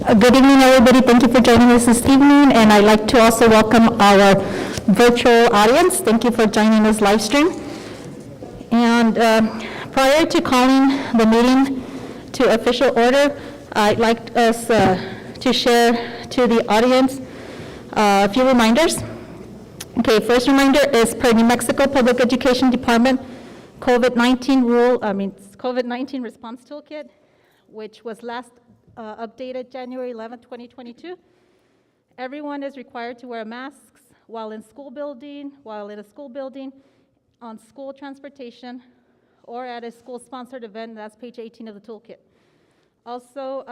Good evening, everybody. Thank you for joining us this evening, and I'd like to also welcome our virtual audience. Thank you for joining us live stream. And prior to calling the meeting to official order, I'd like us to share to the audience a few reminders. Okay, first reminder is per New Mexico Public Education Department COVID-19 response toolkit, which was last updated January 11, 2022. Everyone is required to wear masks while in a school building, on school transportation, or at a school-sponsored event. That's page 18 of the toolkit. Also,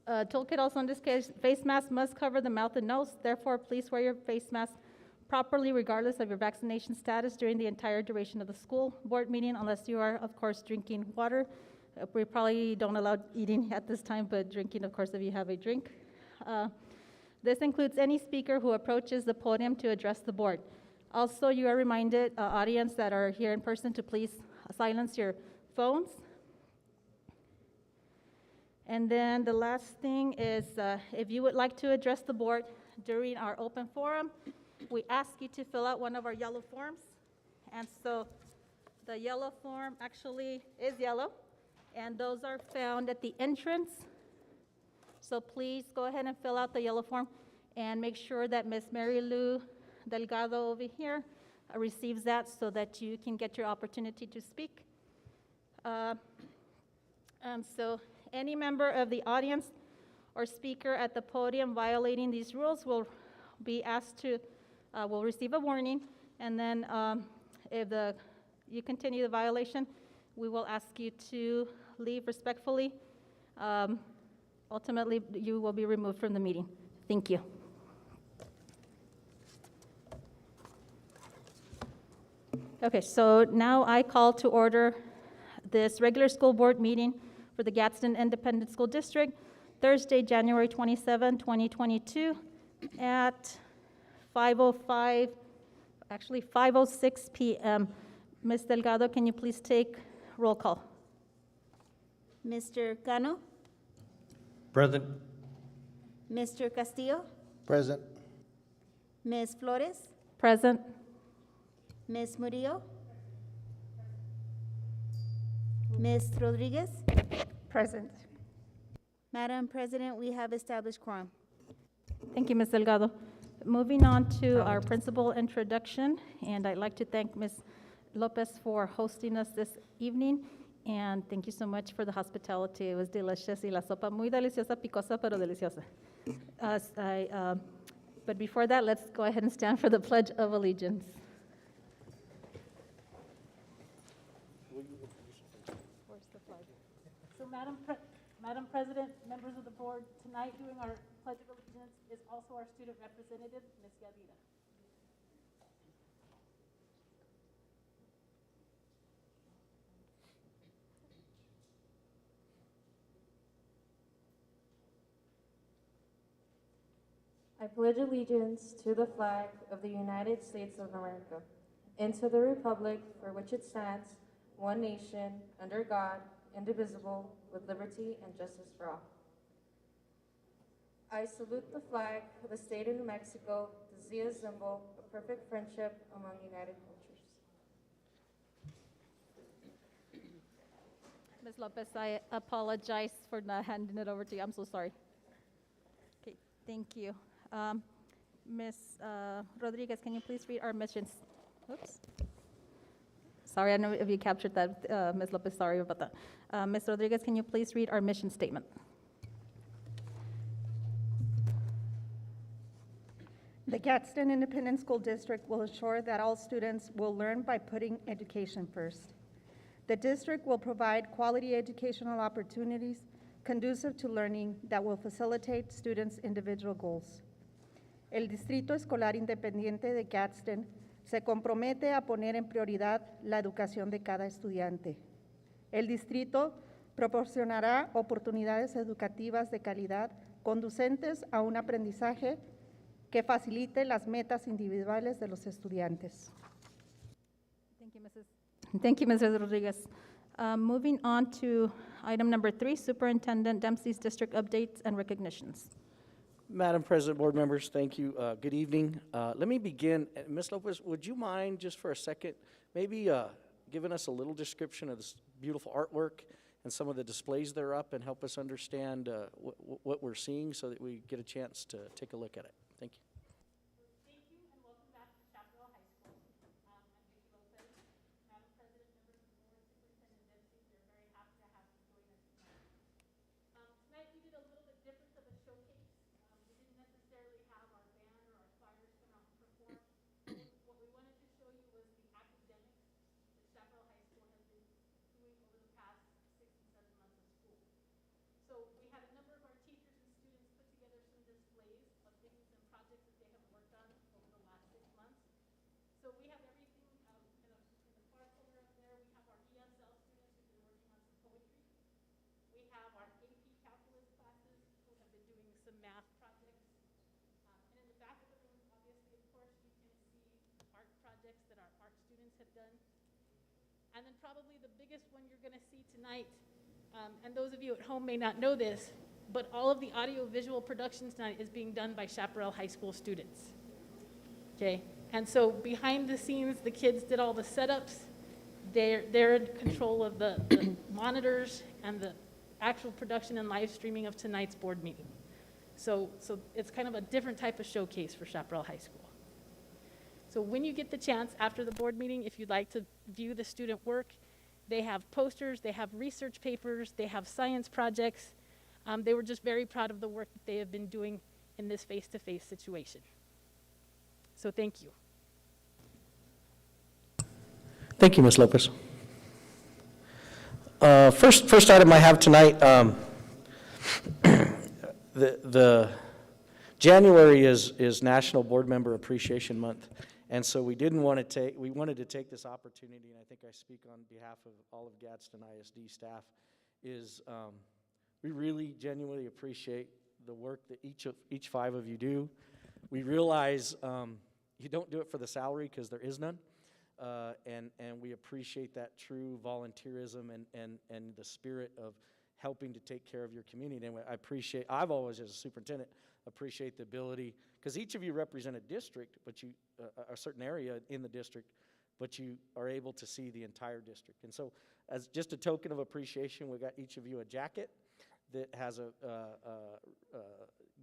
toolkit also in this case, face mask must cover the mouth and nose. Therefore, please wear your face mask properly regardless of your vaccination status during the entire duration of the school board meeting, unless you are, of course, drinking water. We probably don't allow eating at this time, but drinking, of course, if you have a drink. This includes any speaker who approaches the podium to address the board. Also, you are reminded, audience that are here in person, to please silence your phones. And then the last thing is, if you would like to address the board during our open forum, we ask you to fill out one of our yellow forms. And so the yellow form actually is yellow, and those are found at the entrance. So please go ahead and fill out the yellow form and make sure that Ms. Mary Lou Delgado over here receives that so that you can get your opportunity to speak. And so any member of the audience or speaker at the podium violating these rules will be asked to, will receive a warning, and then if you continue the violation, we will ask you to leave respectfully. Ultimately, you will be removed from the meeting. Thank you. Okay, so now I call to order this regular school board meeting for the Gadsden Independent School District, Thursday, January 27, 2022 at 5:06 p.m. Ms. Delgado, can you please take roll call? Mr. Cano? Present. Mr. Castillo? Present. Ms. Flores? Present. Ms. Murillo? Ms. Rodriguez? Present. Madam President, we have established quorum. Thank you, Ms. Delgado. Moving on to our principal introduction, and I'd like to thank Ms. Lopez for hosting us this evening, and thank you so much for the hospitality. It was delicious, y la sopa muy deliciosa, picosa, pero deliciosa. But before that, let's go ahead and stand for the Pledge of Allegiance. Where's the flag? So, Madam President, members of the board, tonight doing our Pledge of Allegiance is also our student representative, Ms. Yadira. I pledge allegiance to the flag of the United States of America and to the republic for which it stands, one nation, under God, indivisible, with liberty and justice for all. I salute the flag of the state of New Mexico, the Zia symbol of perfect friendship among united cultures. Ms. Lopez, I apologize for not handing it over to you. I'm so sorry. Okay, thank you. Ms. Rodriguez, can you please read our missions? Oops. Sorry, I don't know if you captured that, Ms. Lopez, sorry about that. Ms. Rodriguez, can you please read our mission statement? The Gadsden Independent School District will ensure that all students will learn by putting education first. The district will provide quality educational opportunities conducive to learning that will facilitate students' individual goals. El Distrito Escolar Independiente de Gadsden se compromete a poner en prioridad la educación de cada estudiante. El distrito proporcionará oportunidades educativas de calidad conducentes a un aprendizaje que facilite las metas individuales de los estudiantes. Thank you, Mrs. Rodriguez. Moving on to item number 3, Superintendent Dempsey's district updates and recognitions. Madam President, board members, thank you. Good evening. Let me begin. Ms. Lopez, would you mind just for a second, maybe giving us a little description of this beautiful artwork and some of the displays that are up, and help us understand what we're seeing so that we get a chance to take a look at it? Thank you. Thank you and welcome back to Chaparral High School. I'm Vicki Lopez, Madam President, members of the board, Superintendent Dempsey. We are very happy to have you join us tonight. Tonight we did a little bit different of a showcase. We didn't necessarily have our band or our choirs come out and perform. What we wanted to show you was the academics that Chaparral High School has been doing over the past 6 and 7 months of school. So we had a number of our teachers and students put together some displays of things and projects that they have worked on over the last 6 months. So we have everything in the far corner up there. We have our ESL students who've been working on some poetry. We have our AP calculus classes who have been doing some math projects. And in the back of the room, obviously, of course, you can see art projects that our art students have done. And then probably the biggest one you're going to see tonight, and those of you at home may not know this, but all of the audio-visual production tonight is being done by Chaparral High School students. Okay? And so behind the scenes, the kids did all the setups. They're in control of the monitors and the actual production and live streaming of tonight's board meeting. So it's kind of a different type of showcase for Chaparral High School. So when you get the chance after the board meeting, if you'd like to view the student work, they have posters, they have research papers, they have science projects. They were just very proud of the work that they have been doing in this face-to-face situation. So thank you. Thank you, Ms. Lopez. First item I have tonight, the January is National Board Member Appreciation Month, and so we wanted to take this opportunity, and I think I speak on behalf of all of Gadsden ISD staff, we really genuinely appreciate the work that each 5 of you do. We realize you don't do it for the salary because there is none. And we appreciate that true volunteerism and the spirit of helping to take care of your community. And I've always, as a superintendent, appreciate the ability, because each of you represent a district, but a certain area in the district, but you are able to see the entire district. And so, as just a token of appreciation, we got each of you a jacket that has a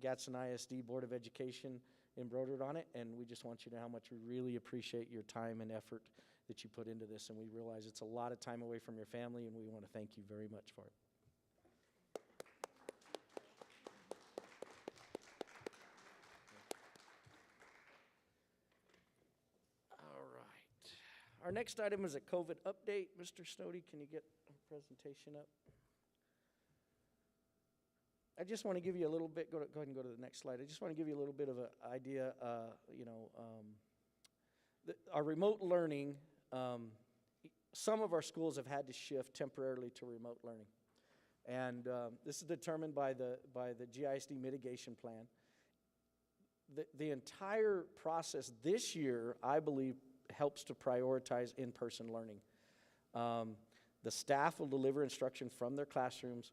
Gadsden ISD Board of Education embroidered on it, and we just want you to know how much we really appreciate your time and effort that you put into this, and we realize it's a lot of time away from your family, and we want to thank you very much for it. All right. Our next item is a COVID update. Mr. Snowdy, can you get our presentation up? I just want to give you a little bit, go ahead and go to the next slide. I just want to give you a little bit of an idea, our remote learning, some of our schools have had to shift temporarily to remote learning. And this is determined by the GISD mitigation plan. The entire process this year, I believe, helps to prioritize in-person learning. The staff will deliver instruction from their classrooms.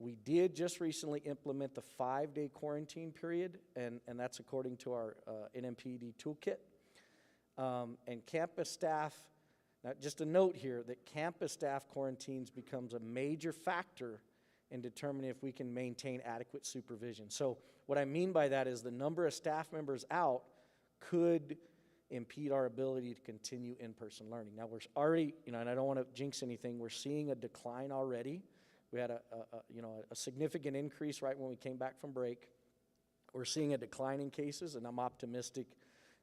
We did just recently implement the 5-day quarantine period, and that's according to our NMPD toolkit. And campus staff, now just a note here that campus staff quarantines becomes a major factor in determining if we can maintain adequate supervision. So what I mean by that is the number of staff members out could impede our ability to continue in-person learning. Now we're already, and I don't want to jinx anything, we're seeing a decline already. We had a significant increase right when we came back from break. We're seeing a decline in cases, and I'm optimistic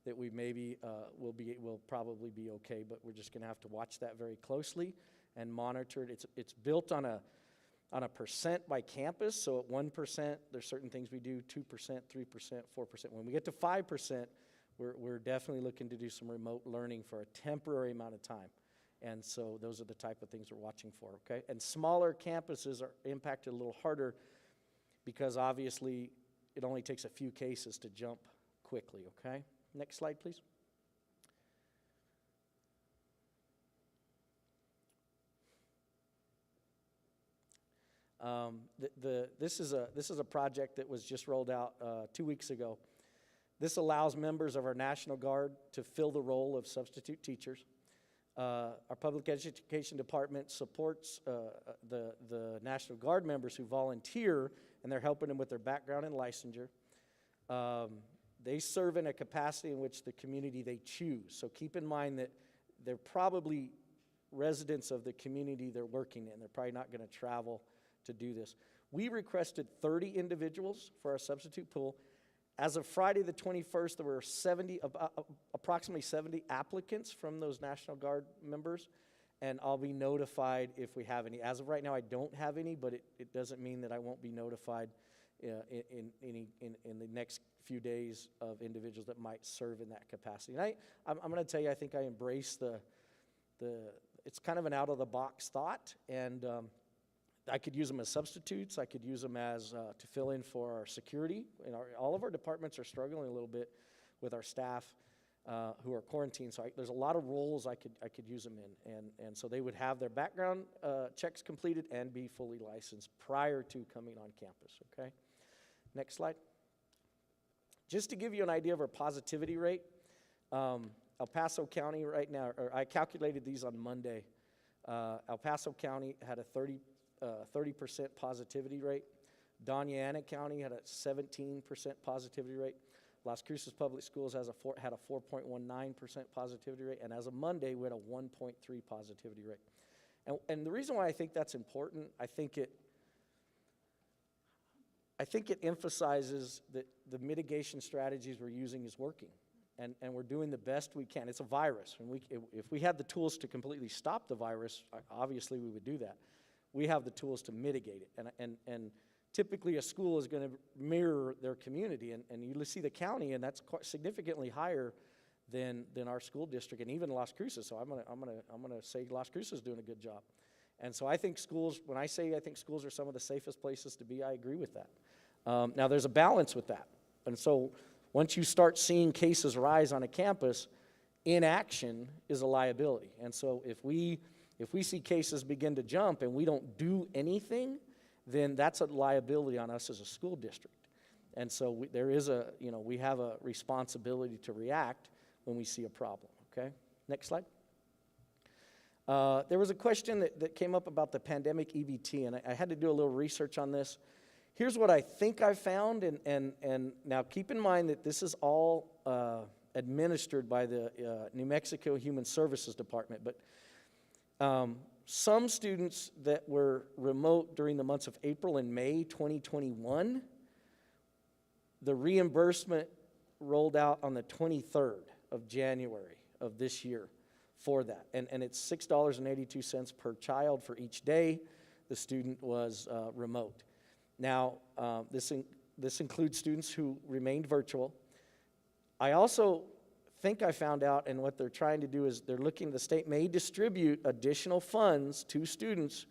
that we maybe will probably be okay, but we're just going to have to watch that very closely and monitor it. It's built on a percent by campus, so at 1%, there's certain things we do, 2%, 3%, 4%. When we get to 5%, we're definitely looking to do some remote learning for a temporary amount of time. And so those are the type of things we're watching for, okay? And smaller campuses are impacted a little harder because obviously it only takes a few cases to jump quickly, okay? Next slide, please. This is a project that was just rolled out 2 weeks ago. This allows members of our National Guard to fill the role of substitute teachers. Our public education department supports the National Guard members who volunteer, and they're helping them with their background and licensure. They serve in a capacity in which the community they choose. So keep in mind that they're probably residents of the community they're working in. They're probably not going to travel to do this. We requested 30 individuals for our substitute pool. As of Friday the 21st, there were approximately 70 applicants from those National Guard members, and I'll be notified if we have any. As of right now, I don't have any, but it doesn't mean that I won't be notified in the next few days of individuals that might serve in that capacity. And I'm going to tell you, I think I embrace it's kind of an out-of-the-box thought, and I could use them as substitutes. I could use them as to fill in for our security. All of our departments are struggling a little bit with our staff who are quarantined. So there's a lot of roles I could use them in, and so they would have their background checks completed and be fully licensed prior to coming on campus. Okay, next slide. Just to give you an idea of our positivity rate, El Paso County right now, or I calculated these on Monday. El Paso County had a 30% positivity rate. Doña County had a 17% positivity rate. Las Cruces Public Schools had a 4.19% positivity rate, and as of Monday, we had a 1.3 positivity rate. And the reason why I think that's important, I think it emphasizes that the mitigation strategies we're using is working, and we're doing the best we can. It's a virus, and if we had the tools to completely stop the virus, obviously we would do that. We have the tools to mitigate it, and typically a school is going to mirror their community, and you see the county, and that's quite significantly higher than our school district, and even Las Cruces. So I'm gonna say Las Cruces is doing a good job, and so I think schools. When I say I think schools are some of the safest places to be, I agree with that. Now there's a balance with that, and so once you start seeing cases rise on a campus, inaction is a liability, and so if we see cases begin to jump and we don't do anything, then that's a liability on us as a school district. And so we have a responsibility to react when we see a problem, okay? Next slide. There was a question that came up about the pandemic EBT, and I had to do a little research on this. Here's what I think I found, and now keep in mind that this is all administered by the New Mexico Human Services Department, but some students that were remote during the months of April and May 2021, the reimbursement rolled out on the 23rd of January of this year for that. And it's $6.82 per child for each day the student was remote. Now, this includes students who remained virtual. I also think I found out, and what they're trying to do is the state may distribute additional funds to students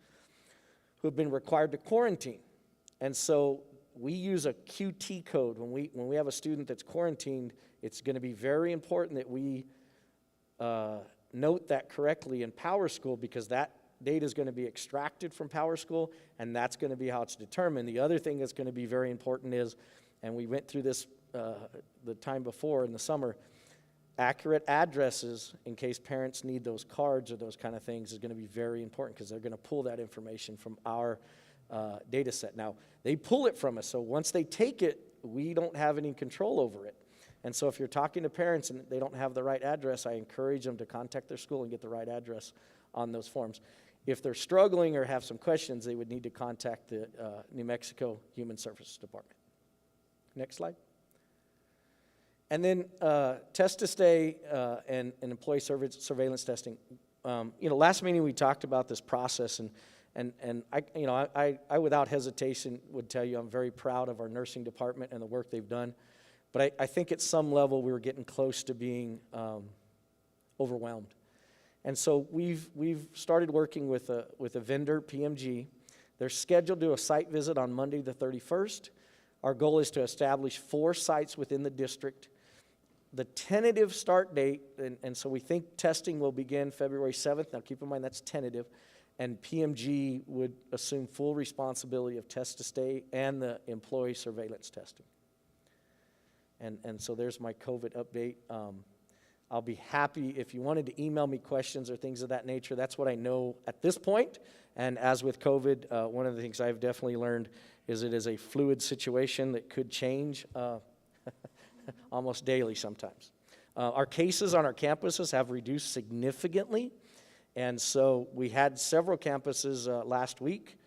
who have been required to quarantine. And so we use a QT code. When we have a student that's quarantined, it's going to be very important that we note that correctly in PowerSchool, because that data is going to be extracted from PowerSchool, and that's going to be how it's determined. The other thing that's going to be very important is, and we went through this the time before in the summer, accurate addresses in case parents need those cards or those kind of things is going to be very important, because they're going to pull that information from our data set. Now, they pull it from us, so once they take it, we don't have any control over it. And so if you're talking to parents and they don't have the right address, I encourage them to contact their school and get the right address on those forms. If they're struggling or have some questions, they would need to contact the New Mexico Human Services Department. Next slide. And then test to stay and employee surveillance testing. Last meeting we talked about this process, and I without hesitation would tell you I'm very proud of our nursing department and the work they've done. But I think at some level we were getting close to being overwhelmed. And so we've started working with a vendor, PMG. They're scheduled to do a site visit on Monday the 31st. Our goal is to establish 4 sites within the district. The tentative start date, and so we think testing will begin February 7th. Now keep in mind that's tentative. and PMG would assume full responsibility of test to stay and the employee surveillance testing. And so there's my COVID update. I'll be happy if you wanted to email me questions or things of that nature. That's what I know at this point. And as with COVID, one of the things I've definitely learned is it is a fluid situation that could change almost daily sometimes. Our cases on our campuses have reduced significantly. And so we had several campuses last week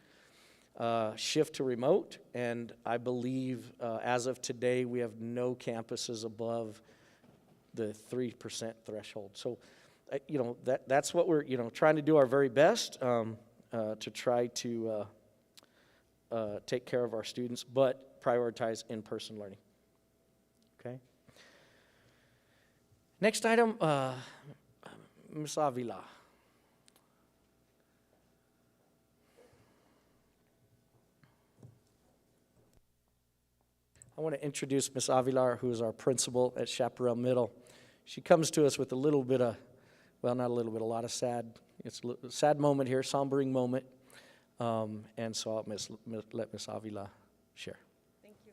shift to remote. And I believe as of today, we have no campuses above the 3% threshold. So, that's what we're, trying to do our very best to try to take care of our students, but prioritize in-person learning. Okay? Next item, Ms. Avila. I want to introduce Ms. Avilar, who is our principal at Chaparral Middle. She comes to us with a little bit of, well, not a little bit, a lot of it's a sad moment here, sombering moment. And so I'll let Ms. Avila share. Thank you.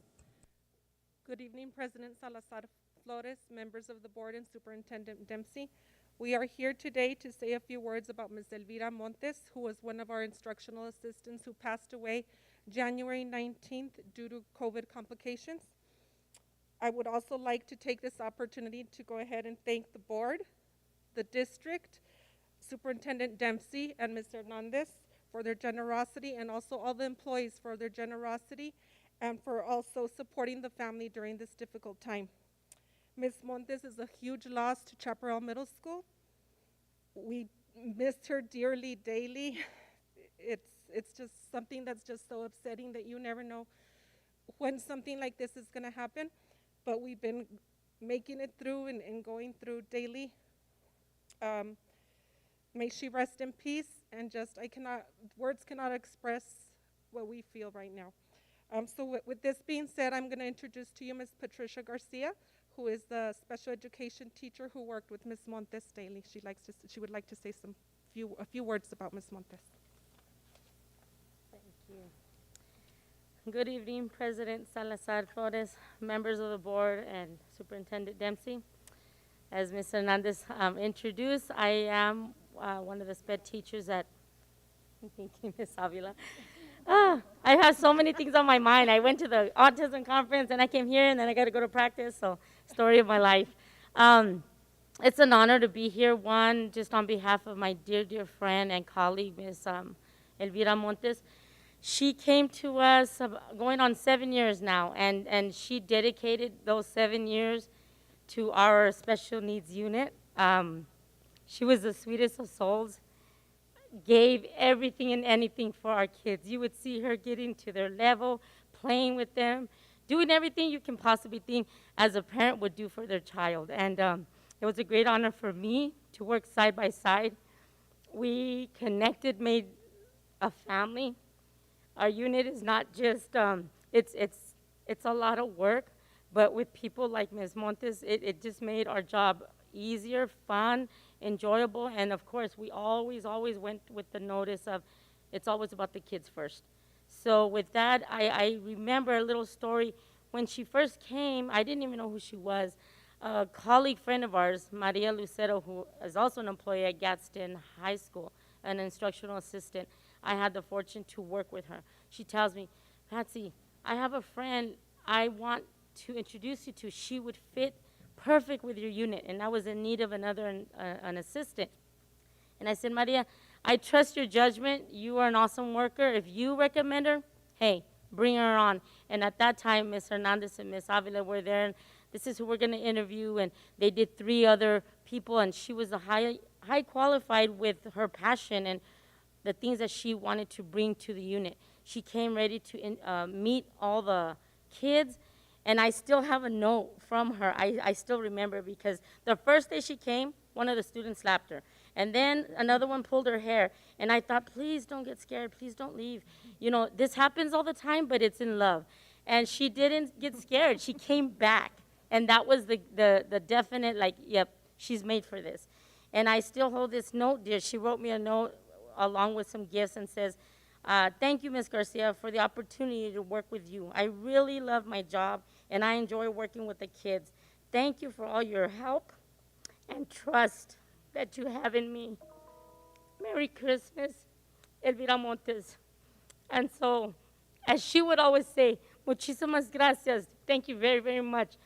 Good evening, President Salazar Flores, members of the board, and Superintendent Dempsey. We are here today to say a few words about Ms. Elvira Montes, who was one of our instructional assistants who passed away January 19th due to COVID complications. I would also like to take this opportunity to go ahead and thank the board, the district, Superintendent Dempsey, and Ms. Hernandez for their generosity, and also all the employees for their generosity and for also supporting the family during this difficult time. Ms. Montes is a huge loss to Chaparral Middle School. We missed her dearly daily. It's just something that's just so upsetting that you never know when something like this is going to happen. But we've been making it through and going through daily. May she rest in peace, and just words cannot express what we feel right now. So with this being said, I'm going to introduce to you Ms. Patricia Garcia, who is the special education teacher who worked with Ms. Montes daily. She would like to say a few words about Ms. Montes. Thank you. Good evening, President Salazar Flores, members of the board, and Superintendent Dempsey. As Ms. Hernandez introduced, I am one of the SPED teachers at, thank you, Ms. Avila. I have so many things on my mind. I went to the autism conference, and I came here, and then I got to go to practice, so story of my life. It's an honor to be here, one, just on behalf of my dear friend and colleague, Ms. Elvira Montes. She came to us going on 7 years now, and she dedicated those 7 years to our special needs unit. She was the sweetest of souls, gave everything and anything for our kids. You would see her getting to their level, playing with them, doing everything you can possibly think as a parent would do for their child. And it was a great honor for me to work side by side. We connected, made a family. Our unit is not just, it's a lot of work, but with people like Ms. Montes, it just made our job easier, fun, enjoyable, and of course, we always went with the notice of it's always about the kids first. So with that, I remember a little story. When she first came, I didn't even know who she was. A colleague friend of ours, Maria Lucero, who is also an employee at Gadsden High School, an instructional assistant, I had the fortune to work with her. She tells me, Patsy, I have a friend I want to introduce you to. She would fit perfect with your unit, and I was in need of an assistant. And I said, Maria, I trust your judgment. You are an awesome worker. If you recommend her, hey, bring her on. And at that time, Ms. Hernandez and Ms. Avila were there, and this is who we're going to interview. And they did 3 other people, and she was a high qualified with her passion and the things that she wanted to bring to the unit. She came ready to meet all the kids, and I still have a note from her. I still remember, because the first day she came, one of the students slapped her. And then another one pulled her hair. And I thought, please don't get scared. Please don't leave. You know, this happens all the time, but it's in love. And she didn't get scared. She came back. And that was the definite, like, yep, she's made for this. And I still hold this note, dear. She wrote me a note along with some gifts and says, thank you, Ms. Garcia, for the opportunity to work with you. I really love my job, and I enjoy working with the kids. Thank you for all your help and trust that you have in me. Merry Christmas, Elvira Montes. And so, as she would always say, muchísimas gracias. Thank you very, very much.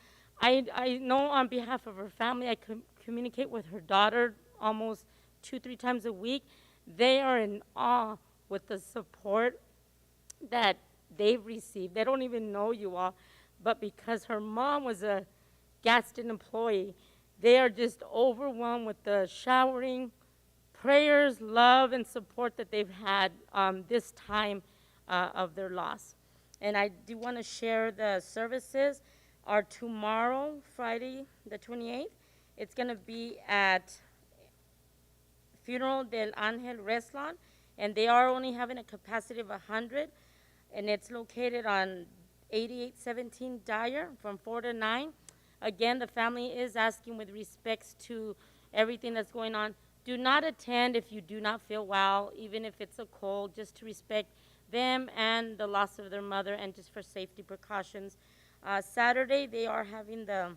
I know on behalf of her family, I communicate with her daughter almost 2-3 times a week. They are in awe with the support that they've received. They don't even know you all, but because her mom was a Gadsden employee, they are just overwhelmed with the showering, prayers, love, and support that they've had this time of their loss. And I do want to share the services are tomorrow, Friday the 28th. It's going to be at Funeral del Angel Restaurant, and they are only having a capacity of 100, and it's located on 8817 Dyer from 4 to 9. Again, the family is asking with respects to everything that's going on. Do not attend if you do not feel well, even if it's a cold, just to respect them and the loss of their mother and just for safety precautions. Saturday, they are having the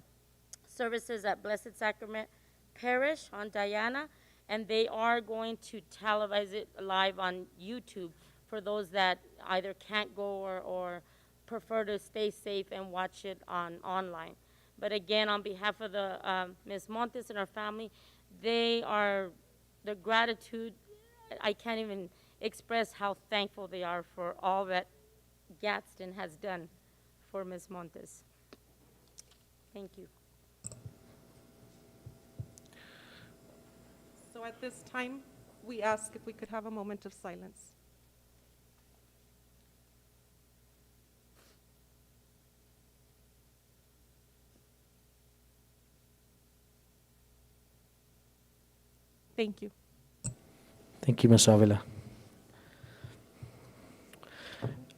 services at Blessed Sacrament Parish on Diana, and they are going to televise it live on YouTube for those that either can't go or prefer to stay safe and watch it online. But again, on behalf of the Ms. Montes and her family, the gratitude, I can't even express how thankful they are for all that Gadsden has done for Ms. Montes. Thank you. So at this time, we ask if we could have a moment of silence. Thank you. Thank you, Ms. Avila.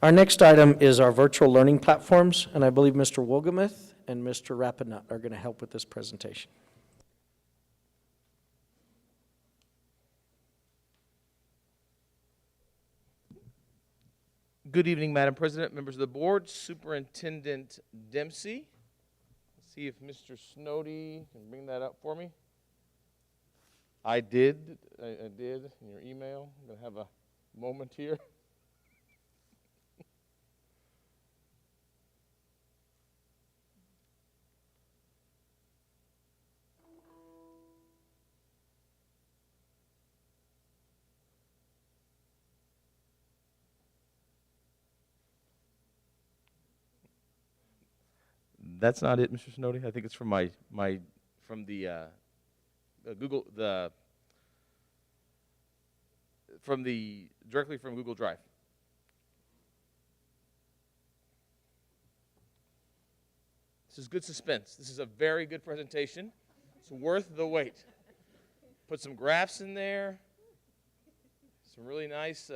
Our next item is our virtual learning platforms, and I believe Mr. Wogemuth and Mr. Rapinut are going to help with this presentation. Good evening, Madam President, members of the board, Superintendent Dempsey. Let's see if Mr. Snowdy can bring that up for me. I did in your email. I'm going to have a moment here. That's not it, Mr. Snowdy. I think it's from from the Google directly from Google Drive. This is good suspense. This is a very good presentation. It's worth the wait. Put some graphs in there. Some really nice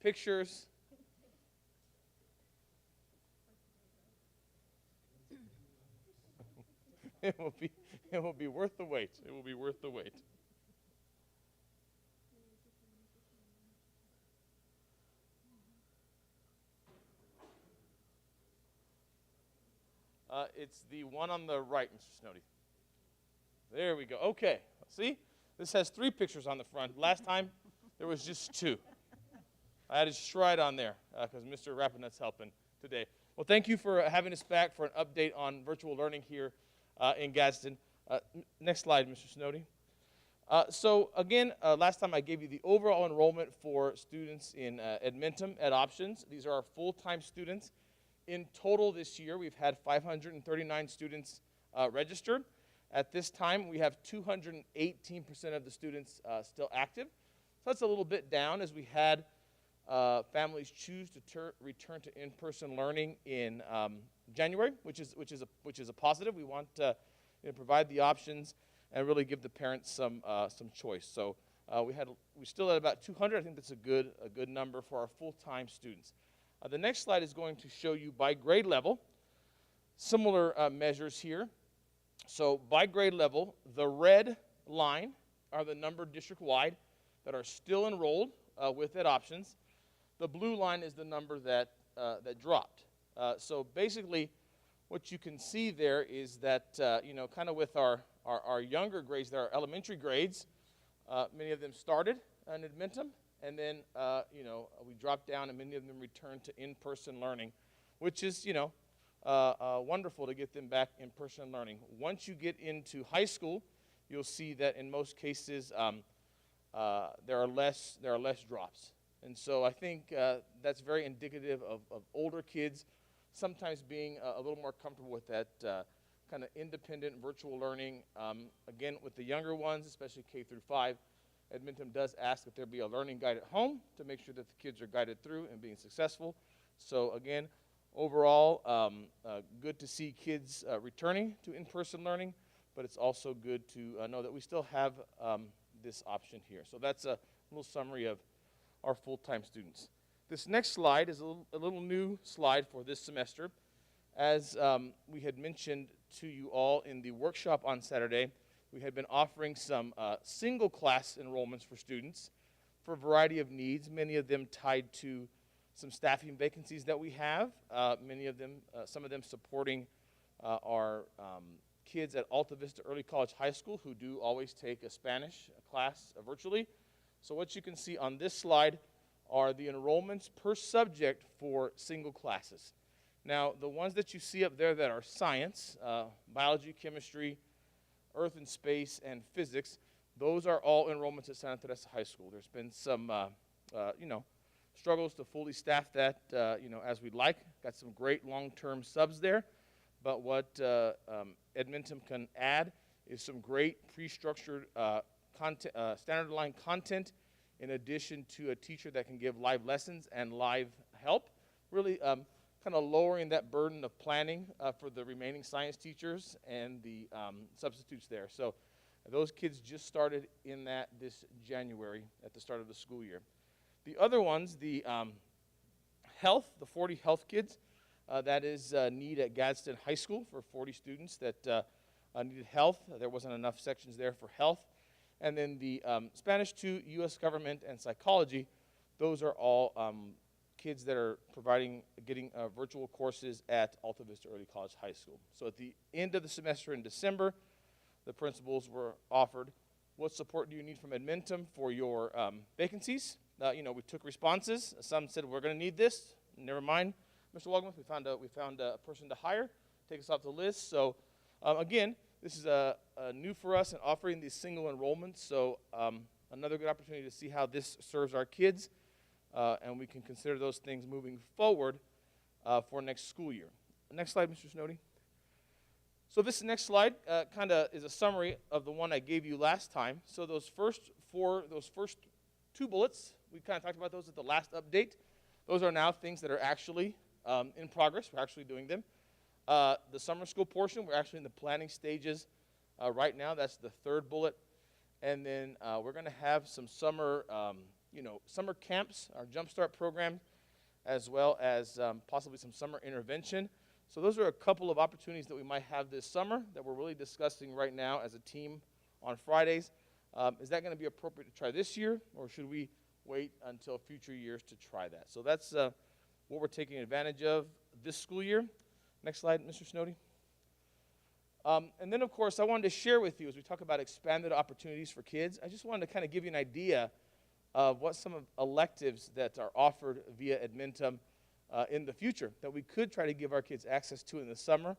pictures. It will be worth the wait. It will be worth the wait. It's the one on the right, Mr. Snowdy. There we go. Okay. See? This has 3 pictures on the front. Last time, there was just 2. I had a stride on there because Mr. Rapinet's helping today. Well, thank you for having us back for an update on virtual learning here in Gadsden. Next slide, Mr. Snowdy. So again, last time I gave you the overall enrollment for students in Edmentum at Options. These are our full-time students. In total this year, we've had 539 students registered. At this time, we have 218% of the students still active. So that's a little bit down as we had families choose to return to in-person learning in January, which is a positive. We want to provide the options and really give the parents some choice. So we still had about 200. I think that's a good number for our full-time students. The next slide is going to show you by grade level similar measures here. So by grade level, the red line are the number district-wide. that are still enrolled with adoptions. The blue line is the number that dropped. So basically, what you can see there is that, kind of with our younger grades, there are elementary grades. Many of them started in Edmentum, and then, we dropped down, and many of them returned to in-person learning, which is, wonderful to get them back in-person learning. Once you get into high school, you'll see that in most cases there are less drops. And so I think that's very indicative of older kids sometimes being a little more comfortable with that kind of independent virtual learning. Again, with the younger ones, especially K through 5, Edmentum does ask that there be a learning guide at home to make sure that the kids are guided through and being successful. So again, overall, good to see kids returning to in-person learning, but it's also good to know that we still have this option here. So that's a little summary of our full-time students. This next slide is a little new slide for this semester. As we had mentioned to you all in the workshop on Saturday, we had been offering some single class enrollments for students for a variety of needs, many of them tied to some staffing vacancies that we have, many of them, some of them supporting our kids at Alta Vista Early College High School who do always take a Spanish class virtually. So what you can see on this slide are the enrollments per subject for single classes. Now, the ones that you see up there that are science, biology, chemistry, earth and space, and physics, those are all enrollments at Santa Teresa High School. There's been some, struggles to fully staff that, as we'd like. Got some great long-term subs there. But what Edmentum can add is some great pre-structured content, standard line content, in addition to a teacher that can give live lessons and live help, really kind of lowering that burden of planning for the remaining science teachers and the substitutes there. So those kids just started in that this January at the start of the school year. The other ones, the health, the 40 health kids, that is need at Gadsden High School for 40 students that needed health. There wasn't enough sections there for health. And then the Spanish 2, U.S. Government, and Psychology, those are all kids that are getting virtual courses at Alta Vista Early College High School. So at the end of the semester in December, the principals were offered, what support do you need from Edmentum for your vacancies? We took responses. Some said, we're going to need this. Never mind, Mr. Waldman, we found a person to hire, take us off the list. So again, this is new for us in offering these single enrollments. So another good opportunity to see how this serves our kids. And we can consider those things moving forward for next school year. Next slide, Mr. Snowdy. So this next slide kind of is a summary of the one I gave you last time. So those first two bullets, we kind of talked about those at the last update. Those are now things that are actually in progress. We're actually doing them. The summer school portion, we're actually in the planning stages right now. That's the third bullet. And then we're going to have some summer camps, our Jumpstart program, as well as possibly some summer intervention. So those are a couple of opportunities that we might have this summer that we're really discussing right now as a team on Fridays. Is that going to be appropriate to try this year, or should we wait until future years to try that? So that's what we're taking advantage of this school year. Next slide, Mr. Snowdy. And then, of course, I wanted to share with you, as we talk about expanded opportunities for kids, I just wanted to kind of give you an idea of what some of electives that are offered via Edmentum in the future that we could try to give our kids access to in the summer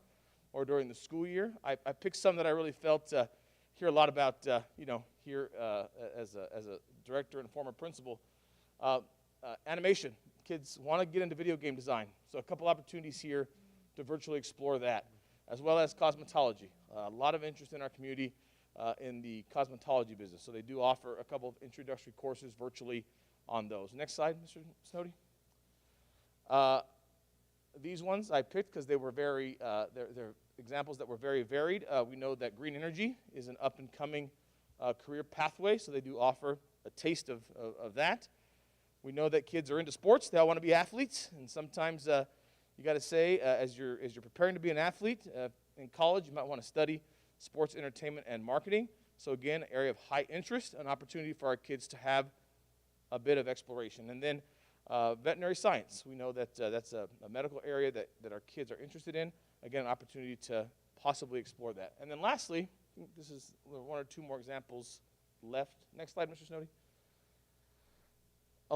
or during the school year. I picked some that I really felt hear a lot about, here as a director and former principal. Animation. Kids want to get into video game design. So a couple opportunities here to virtually explore that, as well as cosmetology. A lot of interest in our community in the cosmetology business. So they do offer a couple of introductory courses virtually on those. Next slide, Mr. Snowdy. These ones I picked because they were very, they're examples that were very varied. We know that green energy is an up-and-coming career pathway, so they do offer a taste of that. We know that kids are into sports. They all want to be athletes, and sometimes you got to say, as you're preparing to be an athlete in college, you might want to study sports entertainment and marketing. So again, area of high interest, an opportunity for our kids to have a bit of exploration. And then veterinary science. We know that that's a medical area that our kids are interested in. Again, an opportunity to possibly explore that. And then lastly, I think this is one or two more examples left. Next slide, Mr. Snowdy.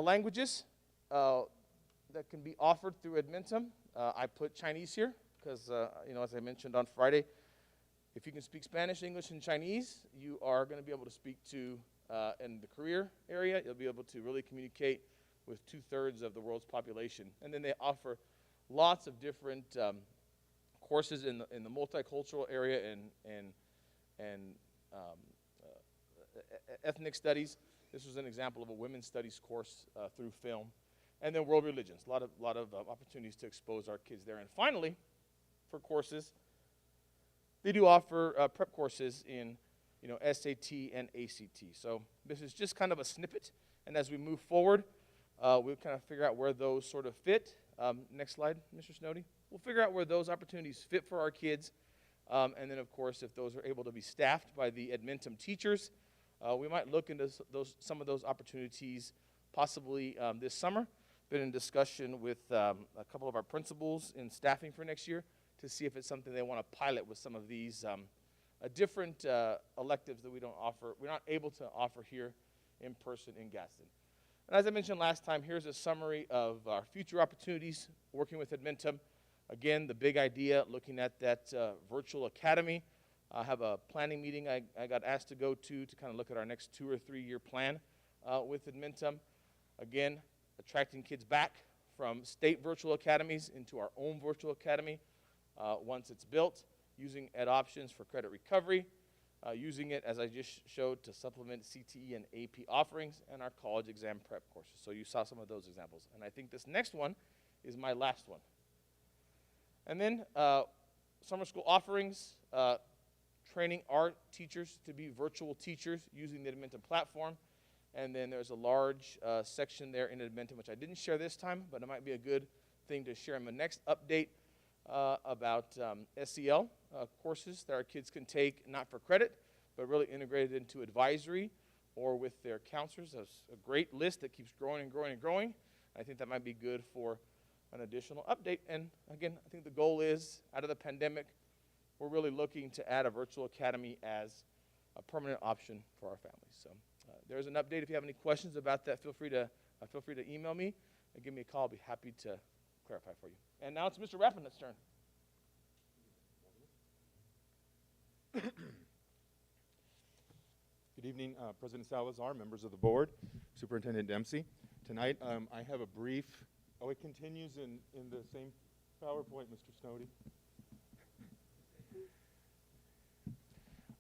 Languages that can be offered through Edmentum. I put Chinese here because, as I mentioned on Friday, if you can speak Spanish, English, and Chinese, you are going to be able to speak to, in the career area, you'll be able to really communicate with 2/3 of the world's population. And then they offer lots of different courses in the multicultural area and ethnic studies. This was an example of a women's studies course through film. And then world religions, a lot of opportunities to expose our kids there. And finally, for courses, they do offer prep courses in SAT and ACT. So this is just kind of a snippet. And as we move forward, we'll kind of figure out where those sort of fit. Next slide, Mr. Snowdy. We'll figure out where those opportunities fit for our kids. And then, of course, if those are able to be staffed by the Edmentum teachers, we might look into some of those opportunities possibly this summer. Been in discussion with a couple of our principals in staffing for next year to see if it's something they want to pilot with some of these different electives that we're not able to offer here in person in Gadsden. And as I mentioned last time, here's a summary of our future opportunities working with Edmentum. Again, the big idea, looking at that virtual academy. I have a planning meeting I got asked to go to kind of look at our next 2 or 3 year plan with Edmentum. Again, attracting kids back from state virtual academies into our own virtual academy once it's built, using Ed Options for credit recovery, using it, as I just showed, to supplement CTE and AP offerings, and our college exam prep courses. So you saw some of those examples. And I think this next one is my last one. And then summer school offerings, training our teachers to be virtual teachers using the Edmentum platform. And then there's a large section there in Edmentum, which I didn't share this time, but it might be a good thing to share in the next update about SEL courses that our kids can take, not for credit, but really integrated into advisory or with their counselors. That's a great list that keeps growing and growing and growing. I think that might be good for an additional update. And again, I think the goal is, out of the pandemic, we're really looking to add a virtual academy as a permanent option for our families. So there's an update. If you have any questions about that, feel free to email me and give me a call. I'll be happy to clarify for you. And now it's Mr. Rappinet's turn. Good evening, President Salazar, members of the board, Superintendent Dempsey. Tonight, I have a brief, it continues in the same PowerPoint, Mr. Snowdy.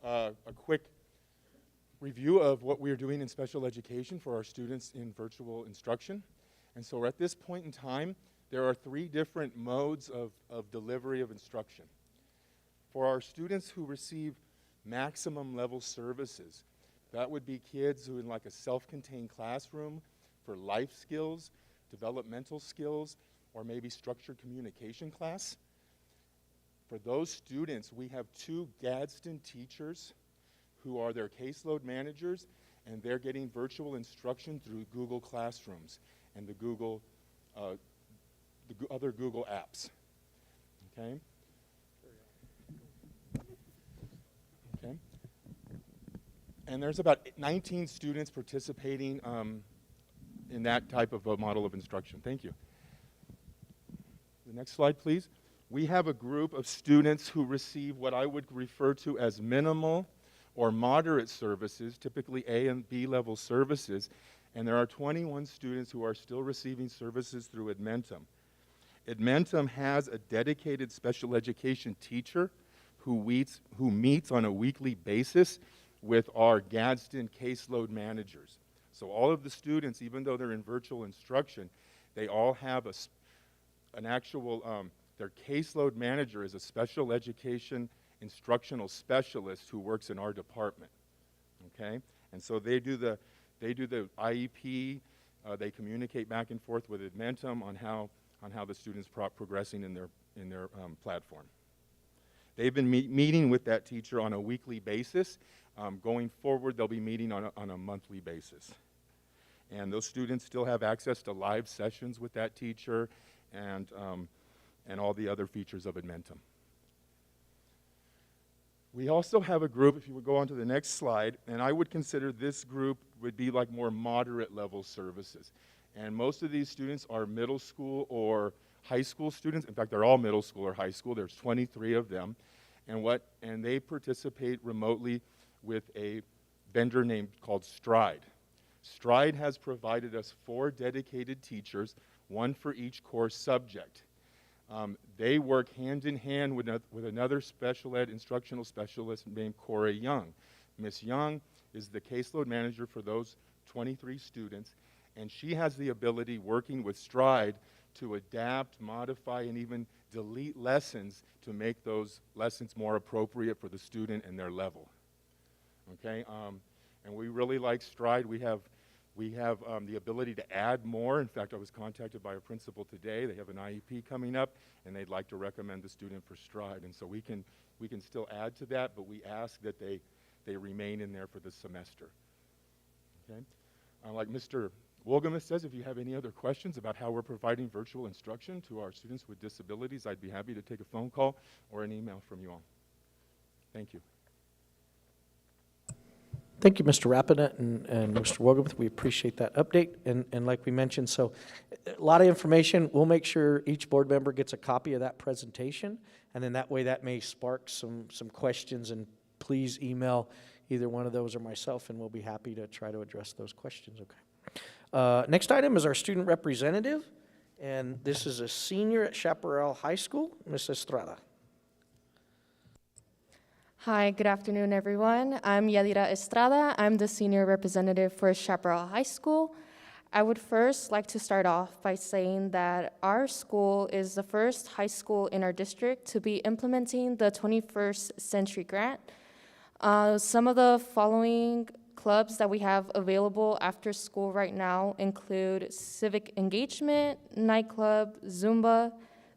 A quick review of what we are doing in special education for our students in virtual instruction. And so at this point in time, there are 3 different modes of delivery of instruction. For our students who receive maximum level services, that would be kids who in like a self-contained classroom for life skills, developmental skills, or maybe structured communication class. For those students, we have 2 Gadsden teachers who are their caseload managers, and they're getting virtual instruction through Google Classrooms and the other Google apps. Okay? Okay. And there's about 19 students participating in that type of a model of instruction. Thank you. The next slide, please. We have a group of students who receive what I would refer to as minimal or moderate services, typically A and B level services, and there are 21 students who are still receiving services through Edmentum. Edmentum has a dedicated special education teacher who meets on a weekly basis with our Gadsden caseload managers. So all of the students, even though they're in virtual instruction, they all have an actual, their caseload manager is a special education instructional specialist who works in our department, okay? And so they do the IEP, they communicate back and forth with Edmentum on how the students progressing in their platform. They've been meeting with that teacher on a weekly basis Going forward, they'll be meeting on a monthly basis. And those students still have access to live sessions with that teacher and all the other features of Admentum. We also have a group, if you would go on to the next slide, and I would consider this group would be like more moderate level services. And most of these students are middle school or high school students. In fact, they're all middle school or high school. There's 23 of them. And they participate remotely with a vendor named called Stride. Stride has provided us 4 dedicated teachers, 1 for each core subject. They work hand in hand with another special ed instructional specialist named Cora Young. Miss Young is the caseload manager for those 23 students, and she has the ability, working with Stride, to adapt, modify, and even delete lessons to make those lessons more appropriate for the student and their level. Okay, and we really like Stride. We have the ability to add more. In fact, I was contacted by a principal today. They have an IEP coming up, and they'd like to recommend the student for Stride. And so we can still add to that, but we ask that they remain in there for the semester. Okay, like Mr. Wolgamus says, if you have any other questions about how we're providing virtual instruction to our students with disabilities, I'd be happy to take a phone call or an email from you all. Thank you. Thank you, Mr. Rapida and Mr. Wogamuth. We appreciate that update. And like we mentioned, so a lot of information. We'll make sure each board member gets a copy of that presentation, and then that way that may spark some questions, and please email either one of those or myself, and we'll be happy to try to address those questions, okay? Next item is our student representative, and this is a senior at Chaparral High School, Ms. Estrada. Hi, good afternoon, everyone. I'm Yadira Estrada. I'm the senior representative for Chaparral High School. I would first like to start off by saying that our school is the first high school in our district to be implementing the 21st Century Grant. Some of the following clubs that we have available after school right now include civic engagement, nightclub, Zumba,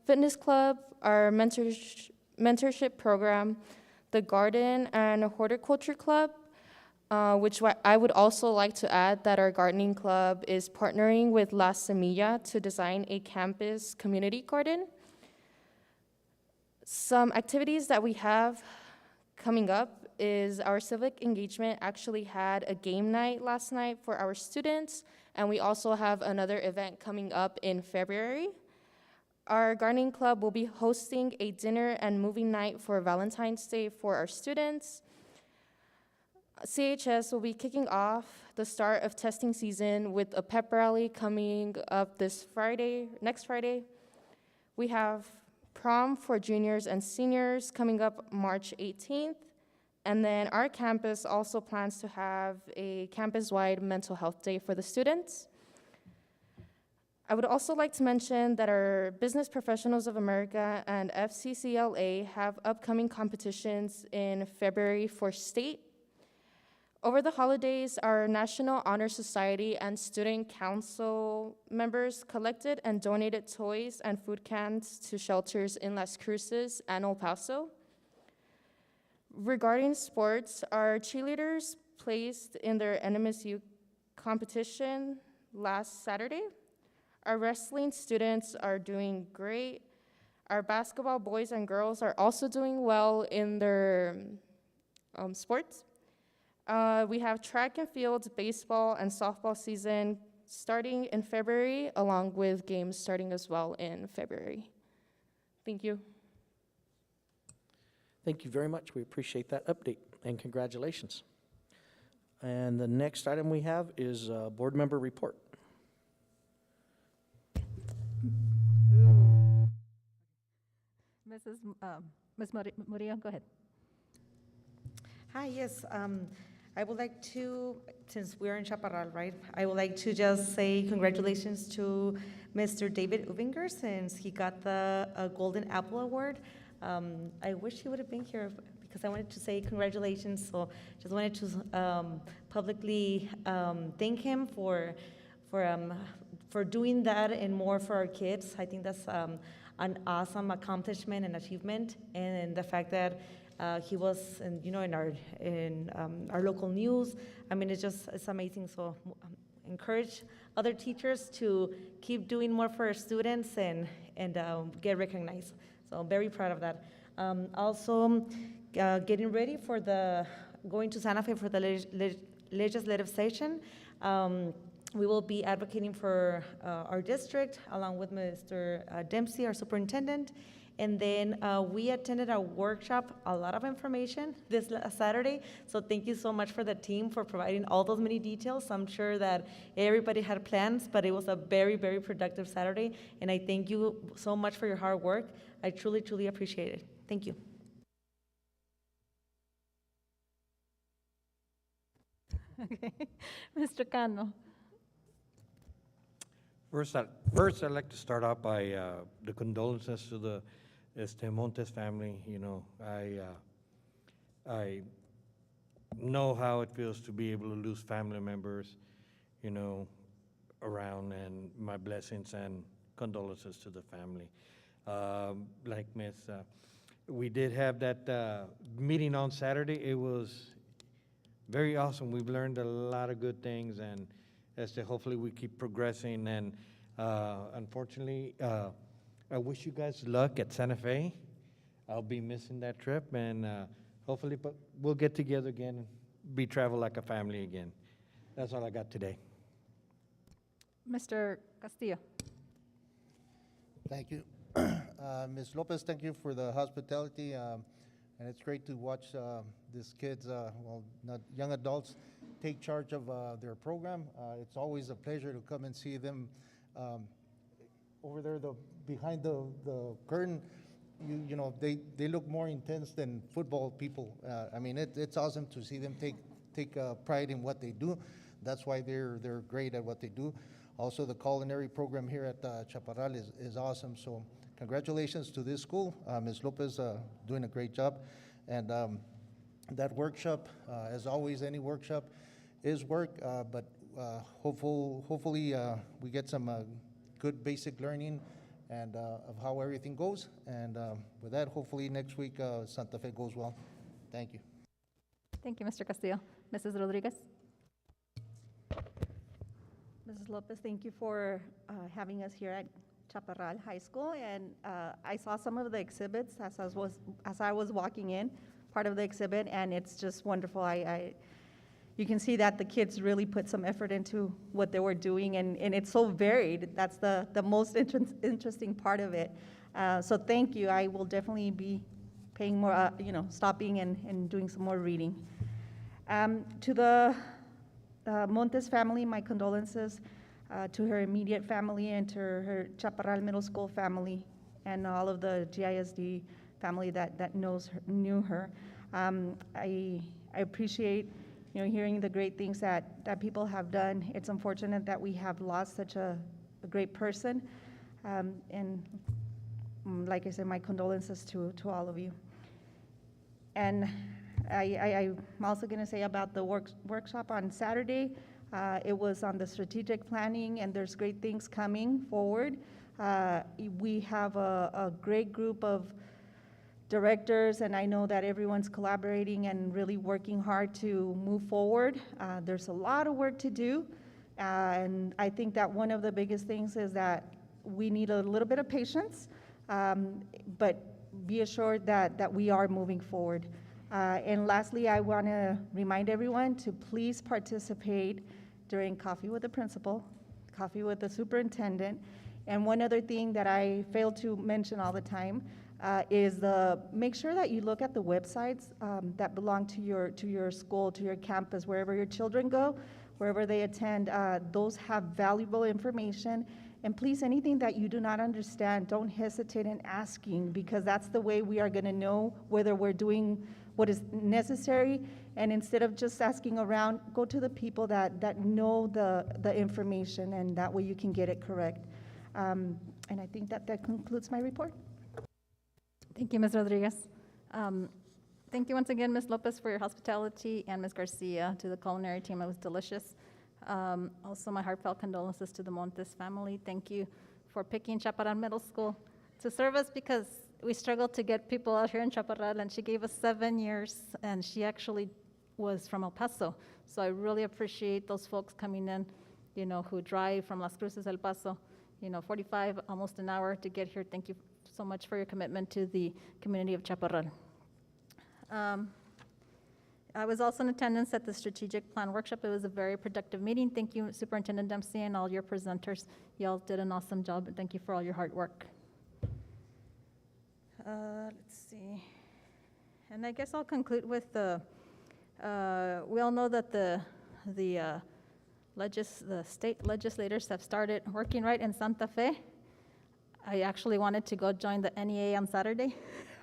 fitness club, our mentorship program, the garden and horticulture club, which I would also like to add that our gardening club is partnering with La Semilla to design a campus community garden. Some activities that we have coming up is our civic engagement actually had a game night last night for our students, and we also have another event coming up in February. Our gardening club will be hosting a dinner and movie night for Valentine's Day for our students. CHS will be kicking off the start of testing season with a pep rally coming up next Friday. We have prom for juniors and seniors coming up March 18th. And then our campus also plans to have a campus-wide mental health day for the students. I would also like to mention that our Business Professionals of America and FCCLA have upcoming competitions in February for state. Over the holidays, our National Honor Society and Student Council members collected and donated toys and food cans to shelters in Las Cruces and El Paso. Regarding sports, our cheerleaders placed in their NMSU competition last Saturday. Our wrestling students are doing great. Our basketball boys and girls are also doing well in their sports. We have track and field, baseball, and softball season starting in February, along with games starting as well in February. Thank you. Thank you very much. We appreciate that update, and congratulations. And the next item we have is board member report. Ms. Murillo, go ahead. Hi, yes. I would like to, since we're in Chaparral, right, I would like to just say congratulations to Mr. David Ubinger since he got the Golden Apple Award. I wish he would have been here because I wanted to say congratulations. So just wanted to publicly thank him for doing that and more for our kids. I think that's an awesome accomplishment and achievement, and the fact that He was, in our local news. I mean, it's amazing. So encourage other teachers to keep doing more for our students and get recognized. So I'm very proud of that. Also, getting ready for going to Santa Fe for the legislative session. We will be advocating for our district along with Mr. Dempsey, our superintendent. And then we attended a workshop, a lot of information this Saturday. So thank you so much for the team for providing all those many details. I'm sure that everybody had plans, but it was a very, very productive Saturday. And I thank you so much for your hard work. I truly, truly appreciate it. Thank you. Okay. Mr. Cano. First, I'd like to start out by the condolences to the Montes family. You know, I know how it feels to be able to lose family members, you know, around, and my blessings and condolences to the family. Like Miss, we did have that meeting on Saturday. It was very awesome. We've learned a lot of good things, and hopefully we keep progressing. And unfortunately, I wish you guys luck at Santa Fe. I'll be missing that trip, and hopefully we'll get together again and travel like a family again. That's all I got today. Mr. Castillo. Thank you. Ms. Lopez, thank you for the hospitality, and it's great to watch these kids, not young adults, take charge of their program. It's always a pleasure to come and see them over there, behind the curtain. You know, they look more intense than football people. I mean, it's awesome to see them take pride in what they do. That's why they're great at what they do. Also, the culinary program here at Chaparral is awesome. So congratulations to this school. Ms. Lopez doing a great job. And that workshop, as always, any workshop is work, but hopefully we get some good basic learning and of how everything goes. And with that, hopefully next week Santa Fe goes well. Thank you. Thank you, Mr. Castillo. Mrs. Rodriguez. Mrs. Lopez, thank you for having us here at Chaparral High School. And I saw some of the exhibits as I was walking in, part of the exhibit, and it's just wonderful. You can see that the kids really put some effort into what they were doing, and it's so varied. That's the most interesting part of it. So thank you. I will definitely be paying more, stopping and doing some more reading. To the Montes family, my condolences to her immediate family and to her Chaparral Middle School family and all of the GISD family that knew her. I appreciate hearing the great things that people have done. It's unfortunate that we have lost such a great person. And like I said, my condolences to all of you. And I'm also going to say about the workshop on Saturday. It was on the strategic planning, and there's great things coming forward. We have a great group of directors, and I know that everyone's collaborating and really working hard to move forward. There's a lot of work to do, and I think that one of the biggest things is that we need a little bit of patience, but be assured that we are moving forward. And lastly, I want to remind everyone to please participate during Coffee with the Principal, Coffee with the Superintendent. And one other thing that I fail to mention all the time is make sure that you look at the websites that belong to your school, to your campus, wherever your children go, wherever they attend. Those have valuable information. And please, anything that you do not understand, don't hesitate in asking, because that's the way we are going to know whether we're doing what is necessary. And instead of just asking around, go to the people that know the information, and that way you can get it correct. And I think that concludes my report. Thank you, Ms. Rodriguez. Thank you once again, Ms. Lopez, for your hospitality, and Ms. Garcia to the culinary team. It was delicious. Also, my heartfelt condolences to the Montes family. Thank you for picking Chaparral Middle School to serve us, because we struggled to get people out here in Chaparral, and she gave us 7 years, and she actually was from El Paso. So I really appreciate those folks coming in, you know, who drive from Las Cruces, El Paso, you know, 45, almost an hour to get here. Thank you so much for your commitment to the community of Chaparral. I was also in attendance at the strategic plan workshop. It was a very productive meeting. Thank you, Superintendent Dempsey, and all your presenters. Y'all did an awesome job, and thank you for all your hard work. Let's see. And I guess I'll conclude with the, we all know that the state legislators have started working right in Santa Fe. I actually wanted to go join the NEA on Saturday,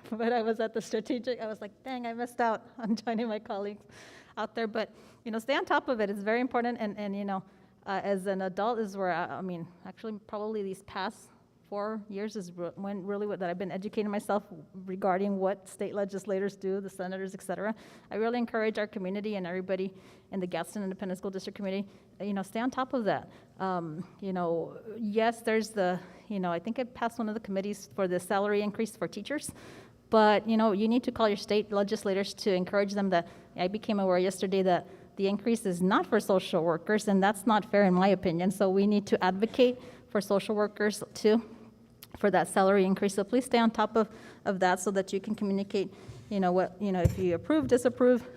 but I was at the strategic. I was like, dang, I missed out on joining my colleagues out there. But, you know, stay on top of it. It's very important. And you know, as an adult is where, I mean, actually probably these past 4 years is when really that I've been educating myself regarding what state legislators do, the senators, et cetera. I really encourage our community and everybody in the Gadsden Independent School District Committee, you know, stay on top of that. You know, yes, there's the, you know, I think it passed one of the committees for the salary increase for teachers, but, you know, you need to call your state legislators to encourage them that, I became aware yesterday that the increase is not for social workers, and that's not fair in my opinion, so we need to advocate for social workers too, for that salary increase. So please stay on top of that so that you can communicate, you know, what, you know, if you approve, disapprove,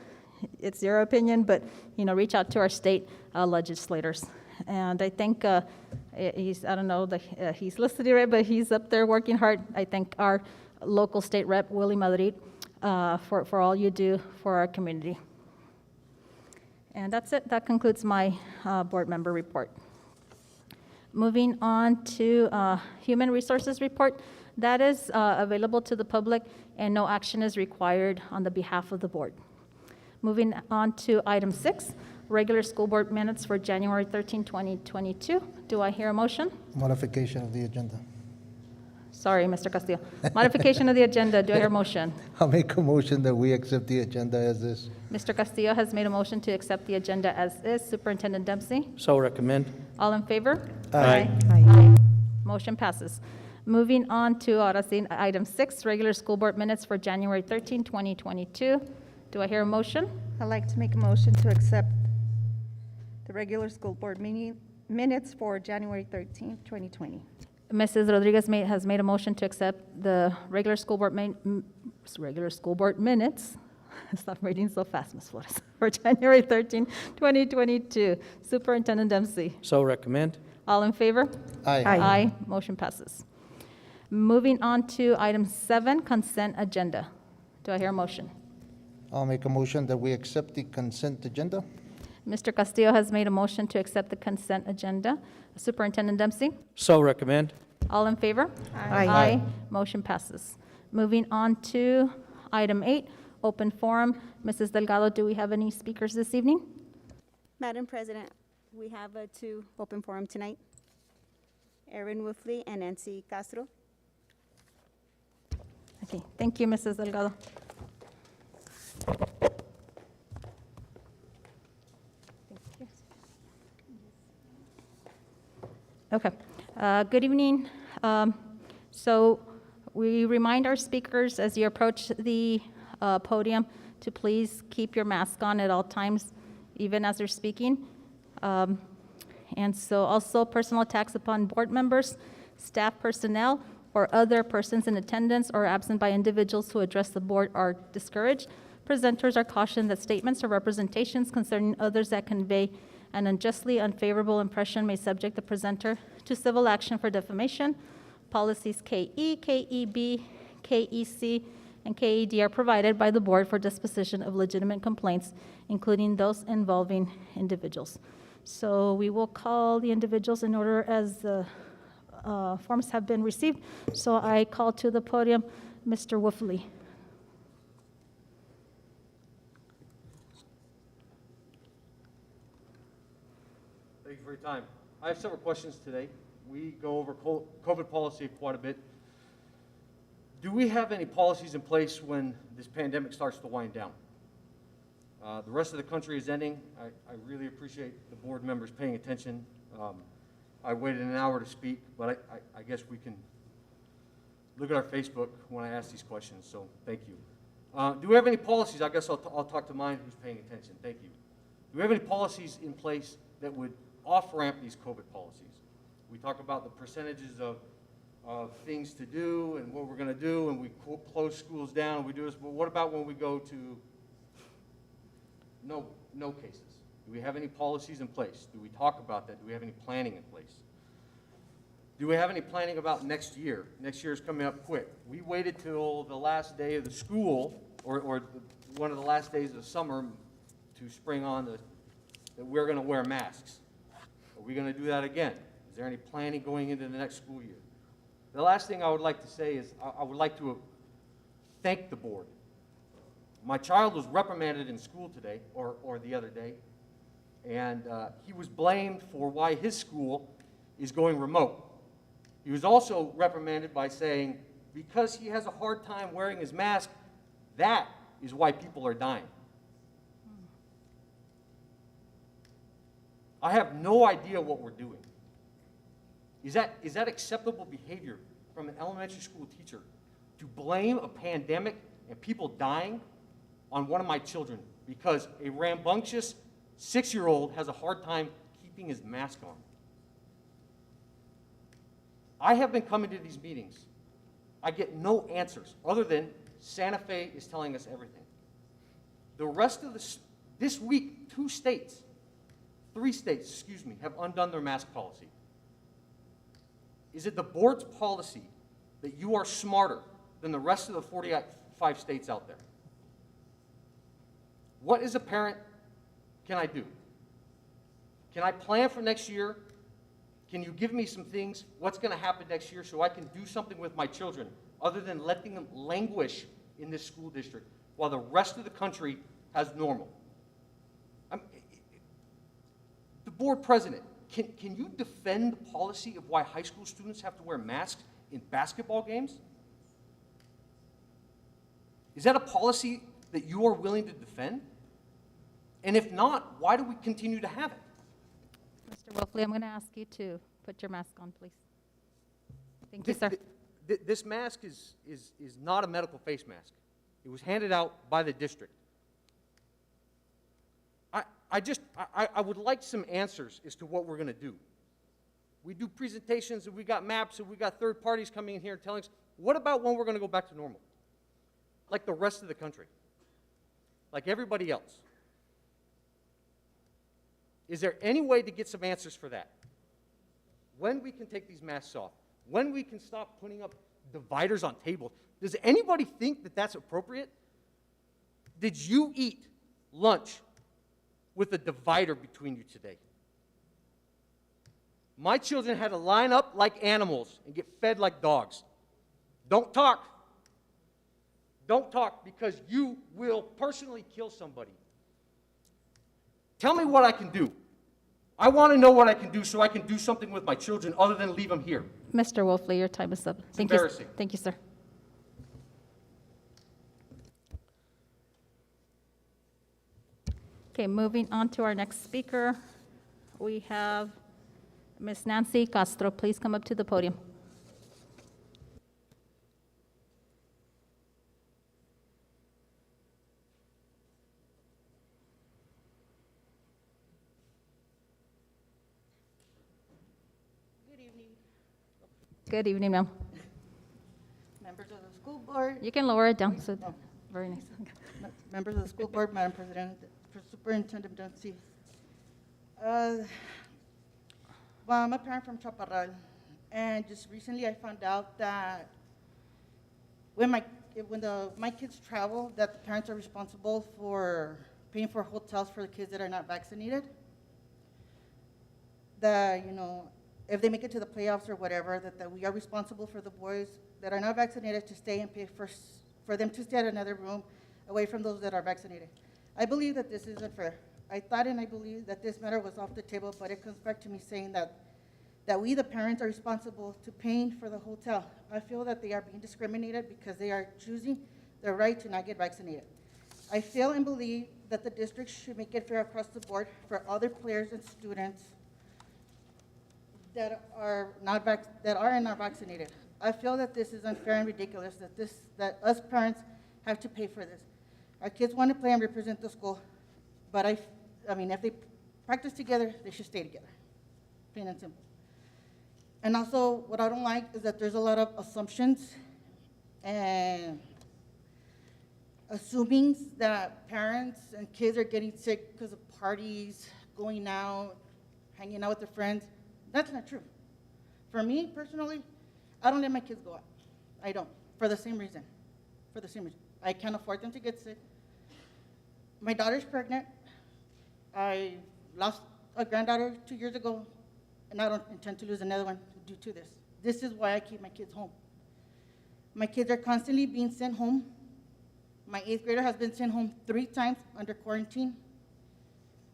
it's your opinion, but, you know, reach out to our state legislators. And I think he's, I don't know, he's listed here, but he's up there working hard. I thank our local state rep, Willie Madrid, for all you do for our community. And that's it. That concludes my board member report. Moving on to Human Resources Report. That is available to the public, and no action is required on the behalf of the board. Moving on to item 6, regular school board minutes for January 13, 2022. Do I hear a motion? Modification of the agenda. Sorry, Mr. Castillo. Modification of the agenda. Do I hear a motion? I'll make a motion that we accept the agenda as is. Mr. Castillo has made a motion to accept the agenda as is. Superintendent Dempsey? So recommend. All in favor? Aye. Aye. Motion passes. Moving on to ahora sí, item 6, regular school board minutes for January 13, 2022. Do I hear a motion? I'd like to make a motion to accept the regular school board minutes for January 13, 2020. Mrs. Rodriguez has made a motion to accept the regular school board minutes. Stop reading so fast, Ms. Flores. For January 13, 2022. Superintendent Dempsey. So recommend. All in favor? Aye. Aye. Motion passes. Moving on to item 7, consent agenda. Do I hear a motion? I'll make a motion that we accept the consent agenda. Mr. Castillo has made a motion to accept the consent agenda. Superintendent Dempsey? So recommend. All in favor? Aye. Aye. Motion passes. Moving on to item 8, open forum. Mrs. Delgado, do we have any speakers this evening? Madam President, we have 2 open forum tonight. Erin Wolfley and Nancy Castro. Okay, thank you, Mrs. Delgado. Okay, good evening. So we remind our speakers as you approach the podium to please keep your mask on at all times, even as they're speaking. And so also personal attacks upon board members, staff personnel, or other persons in attendance or absent by individuals who address the board are discouraged. Presenters are cautioned that statements or representations concerning others that convey an unjustly unfavorable impression may subject the presenter to civil action for defamation. Policies KE, KEB, KEC, and KED are provided by the board for disposition of legitimate complaints, including those involving individuals. So we will call the individuals in order as the forms have been received. So I call to the podium Mr. Wolfley. Thank you for your time. I have several questions today. We go over COVID policy quite a bit. Do we have any policies in place when this pandemic starts to wind down? The rest of the country is ending. I really appreciate the board members paying attention. I waited an hour to speak, but I guess we can look at our Facebook when I ask these questions, so thank you. Do we have any policies? I guess I'll talk to mine who's paying attention. Thank you. Do we have any policies in place that would off-ramp these COVID policies? We talk about the percentages of things to do and what we're going to do, and we close schools down, and we do this, but what about when we go to no cases? Do we have any policies in place? Do we talk about that? Do we have any planning in place? Do we have any planning about next year? Next year is coming up quick. We waited till the last day of the school, or one of the last days of the summer, to spring on that we're going to wear masks. Are we going to do that again? Is there any planning going into the next school year? The last thing I would like to say is I would like to thank the board. My child was reprimanded in school today, or the other day, and he was blamed for why his school is going remote. He was also reprimanded by saying, because he has a hard time wearing his mask, that is why people are dying. I have no idea what we're doing. Is that acceptable behavior from an elementary school teacher to blame a pandemic and people dying on one of my children because a rambunctious 6-year-old has a hard time keeping his mask on? I have been coming to these meetings. I get no answers other than Santa Fe is telling us everything. The rest of this week, 3 states, have undone their mask policy. Is it the board's policy that you are smarter than the rest of the 45 states out there? What as a parent can I do? Can I plan for next year? Can you give me some things? What's going to happen next year so I can do something with my children other than letting them languish in this school district while the rest of the country has normal? The board president, can you defend the policy of why high school students have to wear masks in basketball games? Is that a policy that you are willing to defend? And if not, why do we continue to have it? Mr. Wolfley, I'm going to ask you to put your mask on, please. Thank you, sir. This mask is not a medical face mask. It was handed out by the district. I would like some answers as to what we're going to do. We do presentations, and we got maps, and we got third parties coming in here and telling us, what about when we're going to go back to normal? Like the rest of the country. Like everybody else. Is there any way to get some answers for that? When we can take these masks off? When we can stop putting up dividers on tables? Does anybody think that that's appropriate? Did you eat lunch with a divider between you today? My children had to line up like animals and get fed like dogs. Don't talk. Don't talk, because you will personally kill somebody. Tell me what I can do. I want to know what I can do so I can do something with my children other than leave them here. Mr. Wolfley, your time is up. Thank embarrassing. you. Thank you, sir. Okay, moving on to our next speaker. We have Ms. Nancy Castro. Please come up to the podium. Good evening, ma'am. Members of the school board. You can lower it down, so very nice. Members of the school board, Madam President, Superintendent Dempsey. Well, I'm a parent from Chaparral, and just recently I found out that when my kids travel, that the parents are responsible for paying for hotels for the kids that are not vaccinated. That, if they make it to the playoffs or whatever, that we are responsible for the boys that are not vaccinated to stay and pay for them to stay at another room away from those that are vaccinated. I believe that this isn't fair. I thought and I believe that this matter was off the table, but it comes back to me saying that we, the parents, are responsible to paying for the hotel. I feel that they are being discriminated because they are choosing their right to not get vaccinated. I feel and believe that the district should make it fair across the board for other players and students that are not vaccinated. I feel that this is unfair and ridiculous, that us parents have to pay for this. Our kids want to play and represent the school, but I mean, if they practice together, they should stay together, plain and simple. And also, what I don't like is that there's a lot of assumptions and assuming that parents and kids are getting sick because of parties, going out, hanging out with their friends. That's not true. For me, personally, I don't let my kids go out. I don't, for the same reason. For the same reason. I can't afford them to get sick. My daughter's pregnant. I lost a granddaughter 2 years ago, and I don't intend to lose another one due to this. This is why I keep my kids home. My kids are constantly being sent home. My 8th grader has been sent home 3 times under quarantine.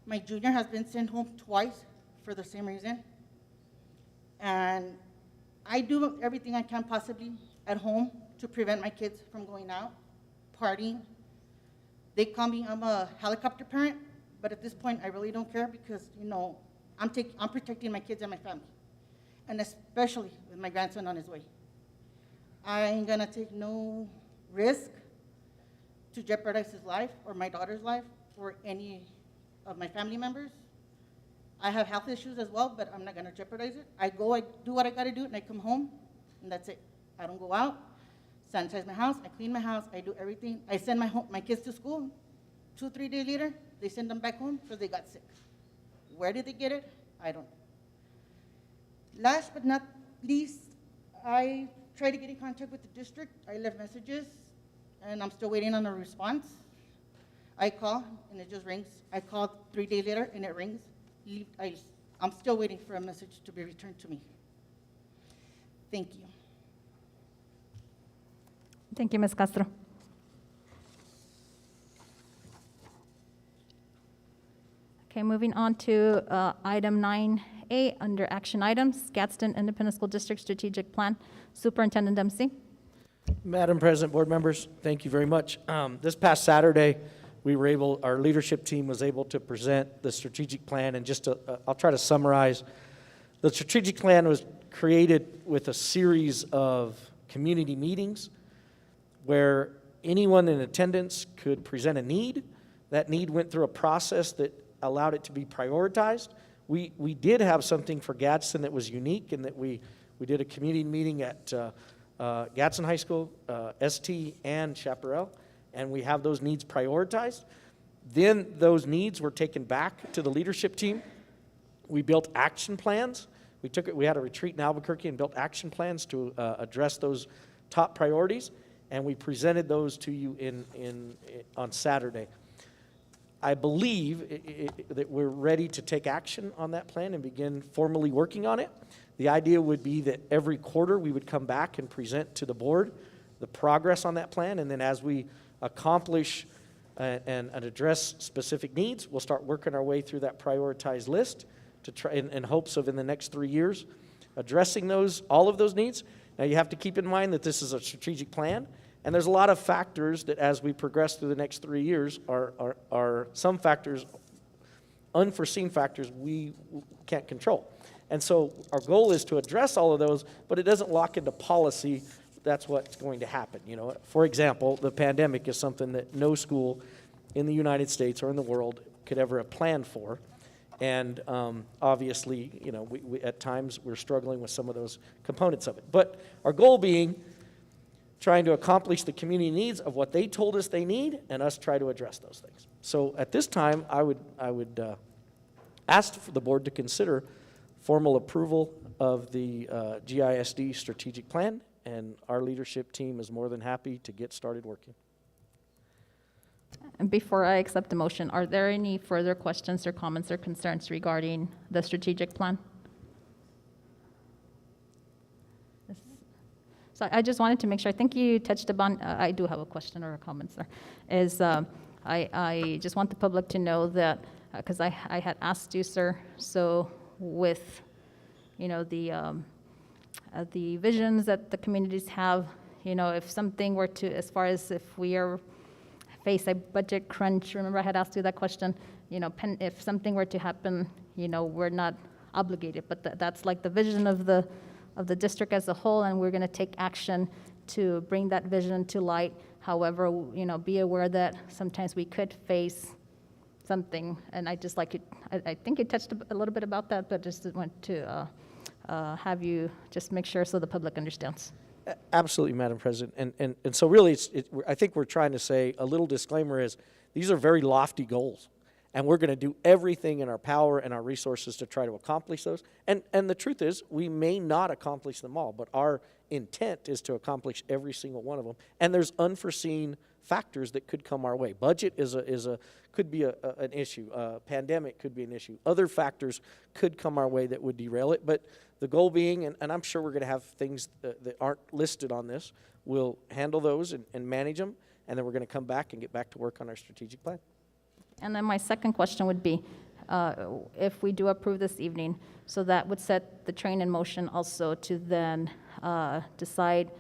My junior has been sent home twice for the same reason. And I do everything I can possibly at home to prevent my kids from going out, partying. They call me, I'm a helicopter parent, but at this point I really don't care because, you know, I'm protecting my kids and my family, and especially with my grandson on his way. I ain't gonna take no risk to jeopardize his life or my daughter's life or any of my family members. I have health issues as well, but I'm not gonna jeopardize it. I go, I do what I gotta do, and I come home, and that's it. I don't go out, sanitize my house, I clean my house, I do everything. I send my kids to school. 2-3 days later, they send them back home because they got sick. Where did they get it? I don't know. Last but not least, I tried to get in contact with the district. I left messages, and I'm still waiting on a response. I call, and it just rings. I called 3 days later, and it rings. I'm still waiting for a message to be returned to me. Thank you. Thank you, Ms. Castro. Okay, moving on to item 9A under action items, Gadsden Independent School District Strategic Plan. Superintendent Dempsey. Madam President, board members, thank you very much. This past Saturday, our leadership team was able to present the strategic plan, and I'll try to summarize. The strategic plan was created with a series of community meetings where anyone in attendance could present a need. That need went through a process that allowed it to be prioritized. We did have something for Gadsden that was unique in that we did a community meeting at Gadsden High School, ST, and Chaparral, and we have those needs prioritized. Then those needs were taken back to the leadership team. We built action plans. We had a retreat in Albuquerque and built action plans to address those top priorities, and we presented those to you on Saturday. I believe that we're ready to take action on that plan and begin formally working on it. The idea would be that every quarter we would come back and present to the board the progress on that plan, and then as we accomplish and address specific needs, we'll start working our way through that prioritized list to try in hopes of in the next 3 years addressing all of those needs. Now you have to keep in mind that this is a strategic plan, and there's a lot of factors that as we progress through the next 3 years are some factors, unforeseen factors we can't control. And so our goal is to address all of those, but it doesn't lock into policy. That's what's going to happen. You know, for example, the pandemic is something that no school in the United States or in the world could ever have planned for. And obviously, you know, we at times we're struggling with some of those components of it. But our goal being trying to accomplish the community needs of what they told us they need, and us try to address those things. So at this time, I would ask for the board to consider formal approval of the GISD strategic plan, and our leadership team is more than happy to get started working. And before I accept the motion, are there any further questions or comments or concerns regarding the strategic plan? So I just wanted to make sure, I think you touched upon, I do have a question or a comment, sir, I just want the public to know that, because I had asked you, sir, so with, you know, the visions that the communities have, you know, if something were to, as far as if we face a budget crunch, remember I had asked you that question, you know, if something were to happen, you know, we're not obligated, but that's like the vision of the of the district as a whole, and we're going to take action to bring that vision to light. However, be aware that sometimes we could face something, and I just like it. I think you touched a little bit about that, but just want to have you just make sure so the public understands. Absolutely, Madam President. And so really, I think we're trying to say, a little disclaimer is, these are very lofty goals. And we're going to do everything in our power and our resources to try to accomplish those. And the truth is, we may not accomplish them all, but our intent is to accomplish every single one of them. And there's unforeseen factors that could come our way. Budget could be an issue. Pandemic could be an issue. Other factors could come our way that would derail it. But the goal being, and I'm sure we're going to have things that aren't listed on this, we'll handle those and manage them, and then we're going to come back and get back to work on our strategic plan. And then my second question would be, if we do approve this evening, so that would set the train in motion also to then decide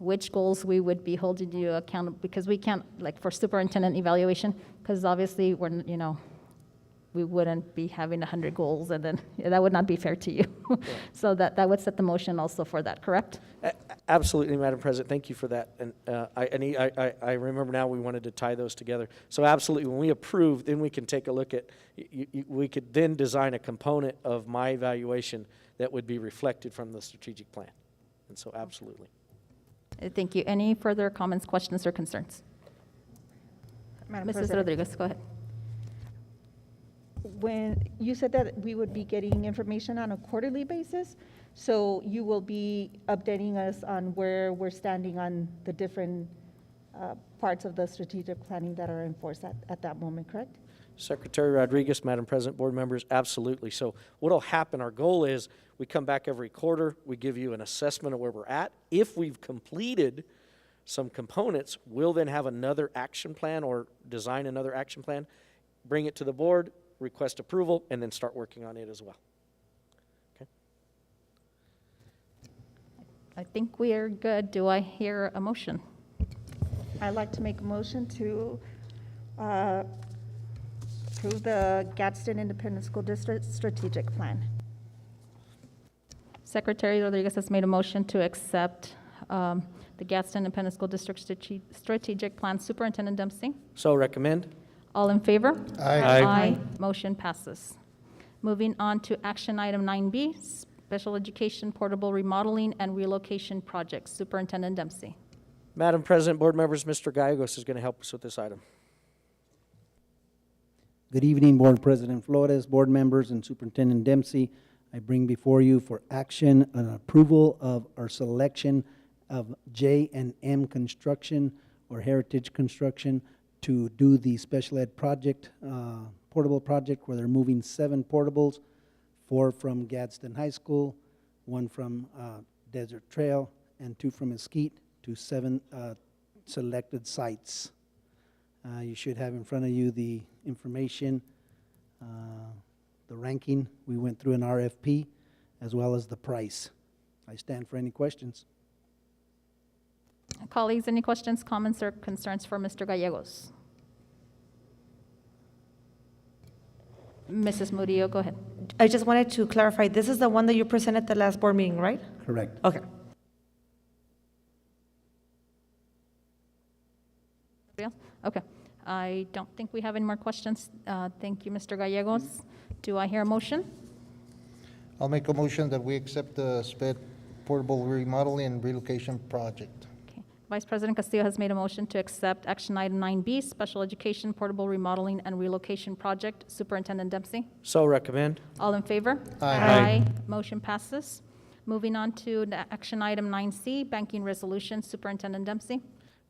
which goals we would be holding you accountable, because we can't, like for superintendent evaluation, because obviously we wouldn't be having 100 goals, and then that would not be fair to you. So that would set the motion also for that, correct? Absolutely, Madam President. Thank you for that. And I remember now we wanted to tie those together. So absolutely, when we approve, then we can take a look at, we could then design a component of my evaluation that would be reflected from the strategic plan. And so absolutely. Thank you. Any further comments, questions, or concerns? Madam Mrs. President. Rodriguez, go ahead. When you said that we would be getting information on a quarterly basis, so you will be updating us on where we're standing on the different parts of the strategic planning that are in force at that moment, correct? Secretary Rodriguez, Madam President, board members, absolutely. So what'll happen, our goal is we come back every quarter, we give you an assessment of where we're at. If we've completed some components, we'll then have another action plan or design another action plan, bring it to the board, request approval, and then start working on it as well. Okay. I think we are good. Do I hear a motion? I'd like to make a motion to approve the Gadsden Independent School District Strategic Plan. Secretary Rodriguez has made a motion to accept the Gadsden Independent School District Strategic Plan. Superintendent Dempsey? So recommend. All in favor? Aye. Aye. Motion passes. Moving on to action item 9B, Special Education Portable Remodeling and Relocation Project. Superintendent Dempsey. Madam President, board members, Mr. Gallegos is going to help us with this item. Good evening, Board President Flores, board members, and Superintendent Dempsey. I bring before you for action an approval of our selection of J&M Construction or Heritage Construction to do the special ed project, portable project, where they're moving 7 portables, 4 from Gadsden High School, 1 from Desert Trail, and 2 from Mesquite to 7 selected sites. You should have in front of you the information, the ranking. We went through an RFP, as well as the price. I stand for any questions. Colleagues, any questions, comments, or concerns for Mr. Gallegos? Mrs. Murillo, go ahead. I just wanted to clarify, this is the one that you presented at the last board meeting, right? Correct. Okay. Okay. I don't think we have any more questions. Thank you, Mr. Gallegos. Do I hear a motion? I'll make a motion that we accept the SPED portable remodeling and relocation project. Okay. Vice President Castillo has made a motion to accept action item 9B, Special Education Portable Remodeling and Relocation Project. Superintendent Dempsey? So recommend. All in favor? Aye. Motion passes. Moving on to the action item 9C, Banking Resolution. Superintendent Dempsey?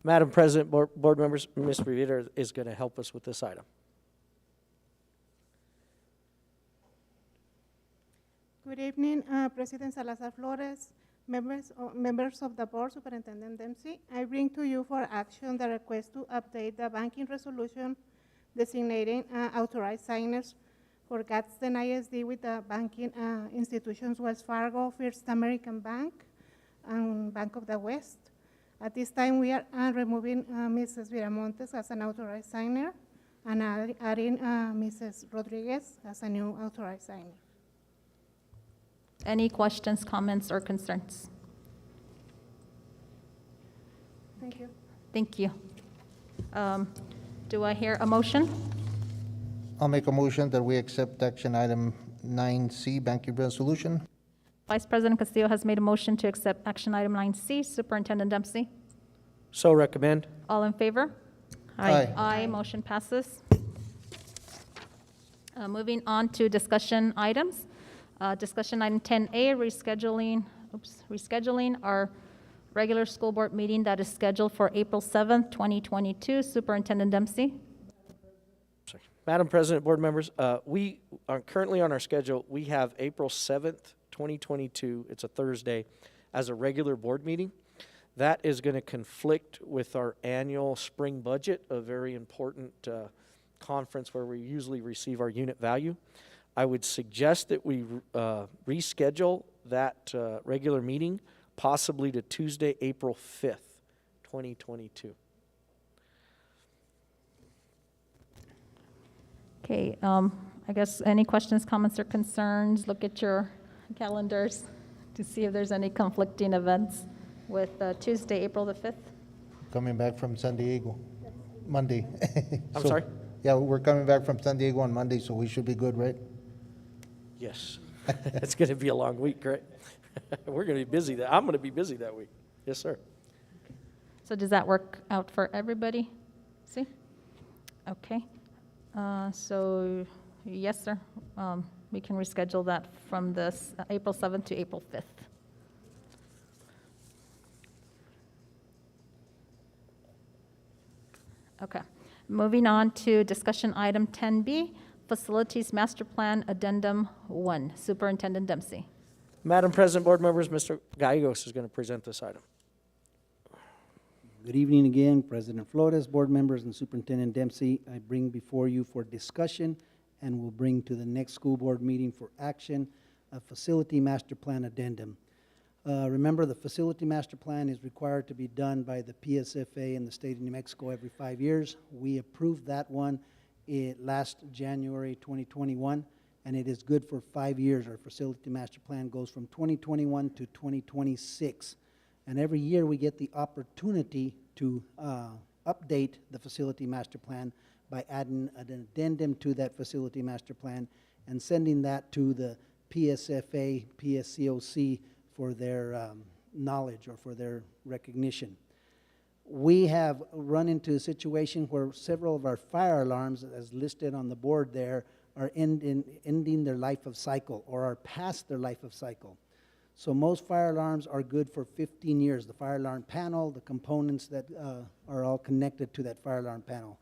Madam President, board members, Ms. Rivera is going to help us with this item. Good evening, President Salazar Flores, members of the board, Superintendent Dempsey. I bring to you for action the request to update the banking resolution designating authorized signers for Gadsden ISD with the banking institutions Wells Fargo, First American Bank, and Bank of the West. At this time, we are removing Mrs. Viramontes as an authorized signer and adding Mrs. Rodriguez as a new authorized signer. Any questions, comments, or concerns? Thank you. Thank you. Do I hear a motion? I'll make a motion that we accept action item 9C, banking resolution. Vice President Castillo has made a motion to accept action item 9C. Superintendent Dempsey? So recommend. All in favor? Aye. Aye, motion passes. Moving on to discussion items. Discussion item 10A, rescheduling our regular school board meeting that is scheduled for April 7th, 2022. Superintendent Dempsey? Madam President, board members, we are currently on our schedule. We have April 7th, 2022, it's a Thursday, as a regular board meeting. That is going to conflict with our annual spring budget, a very important conference where we usually receive our unit value. I would suggest that we reschedule that regular meeting, possibly to Tuesday, April 5th, 2022. Okay, I guess any questions, comments, or concerns? Look at your calendars to see if there's any conflicting events with Tuesday, April the 5th. Coming back from San Diego, Monday. I'm So- sorry? Yeah, we're coming back from San Diego on Monday, so we should be good, right? Yes. It's going to be a long week, right? We're going to be busy. I'm going to be busy that week. Yes, sir. So does that work out for everybody? See? Okay. So, yes, sir. We can reschedule that from this April 7th to April 5th. Okay. Moving on to discussion item 10B, Facilities Master Plan Addendum 1. Superintendent Dempsey. Madam President, board members, Mr. Gallegos is going to present this item. Good evening again, President Flores, board members, and Superintendent Dempsey. I bring before you for discussion and will bring to the next school board meeting for action a Facility Master Plan Addendum. Remember, the Facility Master Plan is required to be done by the PSFA in the state of New Mexico every 5 years. We approved that one last January 2021, and it is good for 5 years. Our Facility Master Plan goes from 2021 to 2026. And every year we get the opportunity to update the Facility Master Plan by adding an addendum to that Facility Master Plan and sending that to the PSFA, PSCOC for their knowledge or for their recognition. We have run into a situation where several of our fire alarms, as listed on the board there, are ending their life of cycle or are past their life of cycle. So most fire alarms are good for 15 years. The fire alarm panel, the components that are all connected to that fire alarm panel.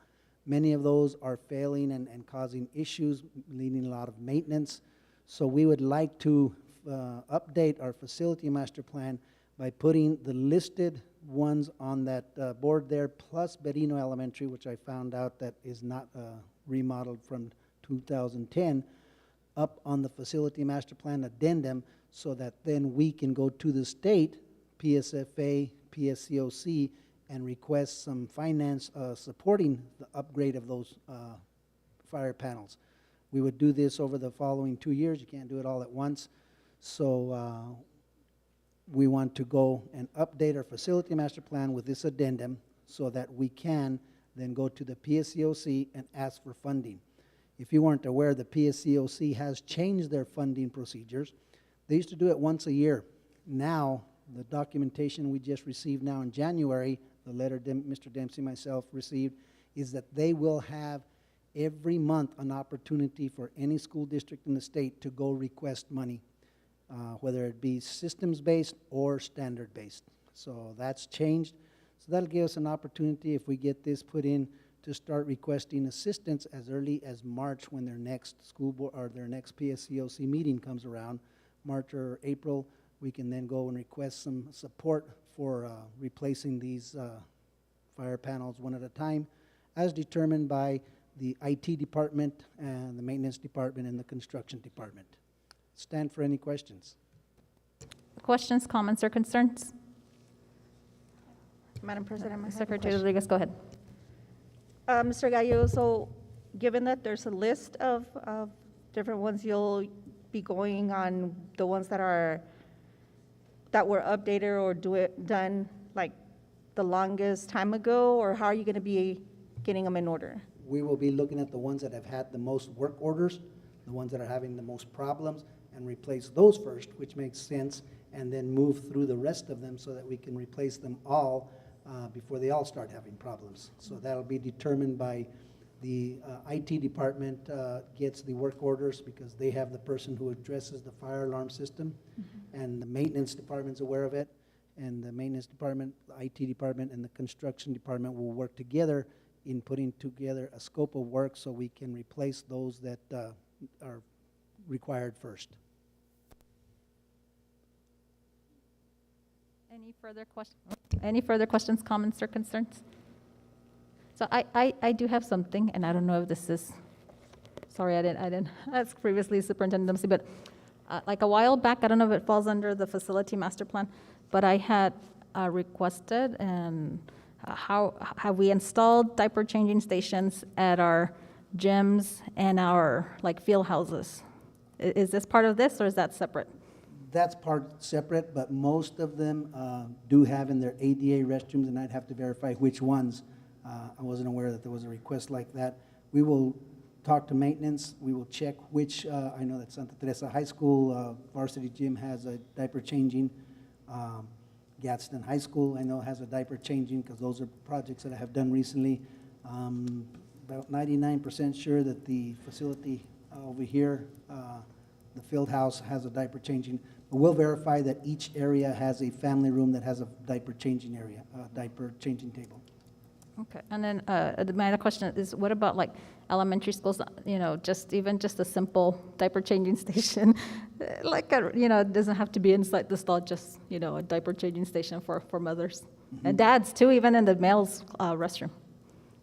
Many of those are failing and causing issues, needing a lot of maintenance. So we would like to update our Facility Master Plan by putting the listed ones on that board there, plus Berino Elementary, which I found out that is not remodeled from 2010, up on the Facility Master Plan addendum, so that then we can go to the state, PSFA, PSCOC, and request some finance supporting the upgrade of those fire panels. We would do this over the following 2 years. You can't do it all at once. So we want to go and update our Facility Master Plan with this addendum so that we can then go to the PSCOC and ask for funding. If you weren't aware, the PSCOC has changed their funding procedures. They used to do it once a year. Now, the documentation we just received now in January, the letter Mr. Dempsey and myself received, is that they will have every month an opportunity for any school district in the state to go request money, whether it be systems-based or standard-based. So that's changed. So that'll give us an opportunity, if we get this put in, to start requesting assistance as early as March, when their next school board or their next PSCOC meeting comes around, March or April. We can then go and request some support for replacing these fire panels one at a time, as determined by the IT department and the maintenance department and the construction department. Stand for any questions. Questions, comments, or concerns? Madam President, I have a Secretary question. Rodriguez, go ahead. Mr. Gallo, so given that there's a list of different ones, be going on the ones that were updated or done like the longest time ago, or how are you going to be getting them in order? We will be looking at the ones that have had the most work orders, the ones that are having the most problems, and replace those first, which makes sense, and then move through the rest of them so that we can replace them all before they all start having problems. So that'll be determined by the IT department gets the work orders because they have the person who addresses the fire alarm system, and the maintenance department's aware of it, and the maintenance department, the IT department, and the construction department will work together in putting together a scope of work so we can replace those that are required first. Any further questions? Any further questions, comments, or concerns? So I do have something, and I don't know if this is, sorry, I didn't ask previously Superintendent Dempsey, but like a while back, I don't know if it falls under the facility master plan, but I had requested, and how have we installed diaper changing stations at our gyms and our like field houses? Is this part of this, or is that separate? That's part separate, but most of them do have in their ADA restrooms, and I'd have to verify which ones. I wasn't aware that there was a request like that. We will talk to maintenance. We will check which, I know that Santa Teresa High School varsity gym has a diaper changing. Gadsden High School, I know, has a diaper changing because those are projects that I have done recently. About 99% sure that the facility over here, the field house, has a diaper changing. But we'll verify that each area has a family room that has a diaper changing area, diaper changing table. Okay, and then my other question is, what about like elementary schools, you know, even just a simple diaper changing station, like, it doesn't have to be inside the stall, just, a diaper changing station for mothers and dads too, even in the male's restroom.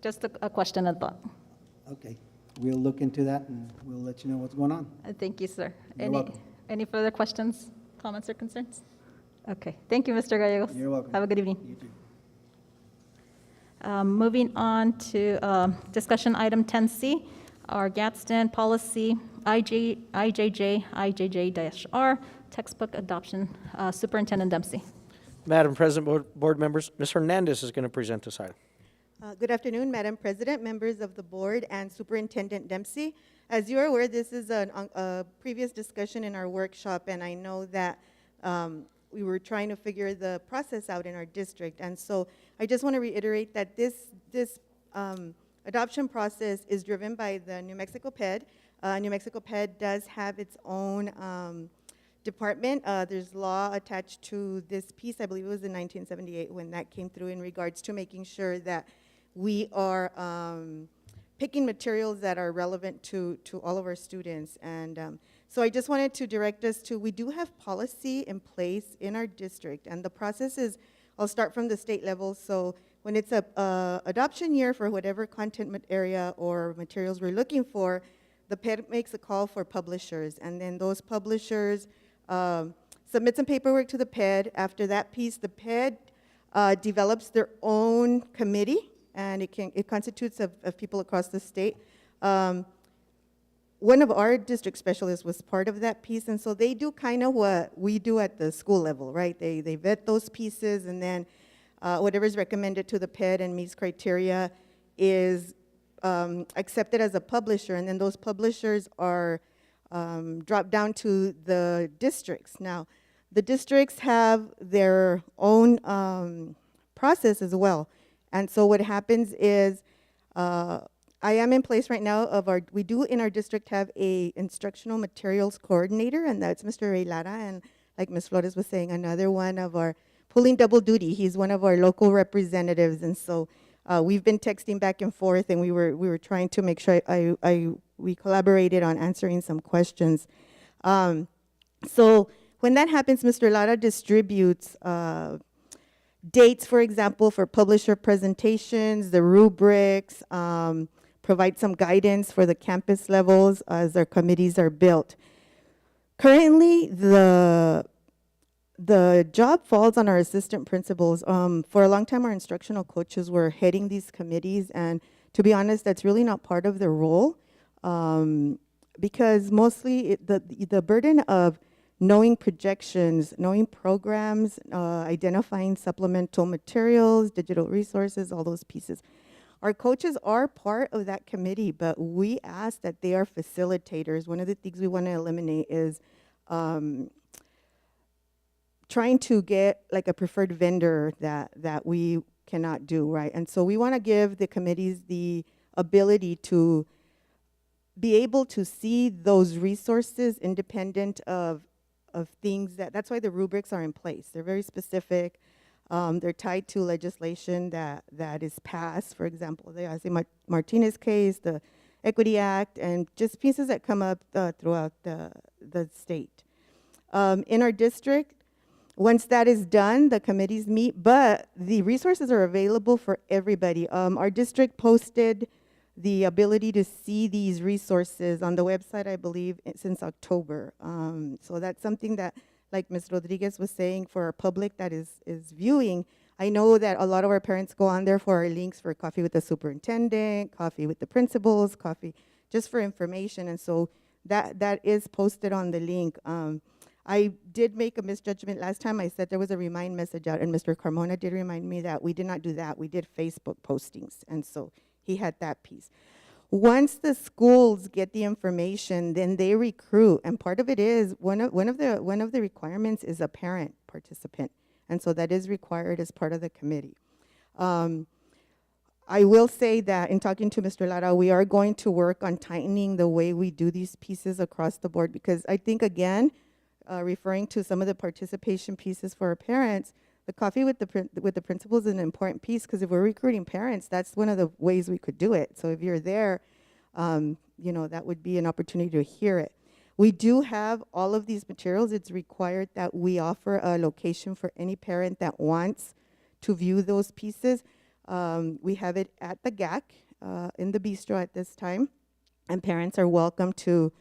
Just a question and thought. Okay, we'll look into that and we'll let you know what's going on. Thank you, sir. You're welcome. Any further questions, comments, or concerns? Okay, thank you, Mr. Gallegos. You're welcome. Have a good evening. You too. Moving on to discussion item 10C, our Gadsden policy IJJ-R, textbook adoption. Superintendent Dempsey. Madam President, board members, Ms. Hernandez is going to present this item. Good afternoon, Madam President, members of the board, and Superintendent Dempsey. As you are aware, this is a previous discussion in our workshop, and I know that we were trying to figure the process out in our district. And so I just want to reiterate that this adoption process is driven by the New Mexico PED. New Mexico PED does have its own department. There's law attached to this piece. I believe it was in 1978 when that came through in regards to making sure that we are picking materials that are relevant to all of our students. And so I just wanted to direct us to, we do have policy in place in our district, and the process is, I'll start from the state level. So when it's a adoption year for whatever content area or materials we're looking for, the PED makes a call for publishers, and then those publishers submit some paperwork to the PED. After that piece, the PED develops their own committee, and it constitutes of people across the state. One of our district specialists was part of that piece, and so they do kind of what we do at the school level, right? They vet those pieces, and then whatever is recommended to the PED and meets criteria is accepted as a publisher, and then those publishers are dropped down to the districts. Now, the districts have their own process as well, and so what happens is I am in place right now we do in our district have a instructional materials coordinator, and that's Mr. Ray Lara, and like Ms. Flores was saying, another one of our pulling double duty. He's one of our local representatives, and so we've been texting back and forth, and we were trying to make sure we collaborated on answering some questions. So when that happens, Mr. Lara distributes dates, for example, for publisher presentations, the rubrics, provide some guidance for the campus levels as our committees are built. Currently, the job falls on our assistant principals. For a long time, our instructional coaches were heading these committees, and to be honest, that's really not part of their role. because mostly the burden of knowing projections, knowing programs, identifying supplemental materials, digital resources, all those pieces. Our coaches are part of that committee, but we ask that they are facilitators. One of the things we want to eliminate is trying to get like a preferred vendor that we cannot do, right? And so we want to give the committees the ability to be able to see those resources independent of things that's why the rubrics are in place. They're very specific. They're tied to legislation that is passed. For example, the Isaac Martinez case, the Equity Act, and just pieces that come up throughout the state. In our district, once that is done, the committees meet, but the resources are available for everybody. Our district posted the ability to see these resources on the website, I believe, since October. So that's something that, like Ms. Rodriguez was saying, for our public that is viewing, I know that a lot of our parents go on there for our links for coffee with the superintendent, coffee with the principals, coffee just for information, and so that is posted on the link. I did make a misjudgment last time. I said there was a remind message out, and Mr. Carmona did remind me that we did not do that. We did Facebook postings, and so he had that piece. Once the schools get the information, then they recruit, and part of it is one of the requirements is a parent participant, and so that is required as part of the committee. I will say that in talking to Mr. Lara, we are going to work on tightening the way we do these pieces across the board, because I think, again, referring to some of the participation pieces for our parents, the coffee with the principals is an important piece, because if we're recruiting parents, that's one of the ways we could do it. So if you're there, you know, that would be an opportunity to hear it. We do have all of these materials. It's required that we offer a location for any parent that wants to view those pieces. We have it at the GAC in the bistro at this time, and parents are welcome to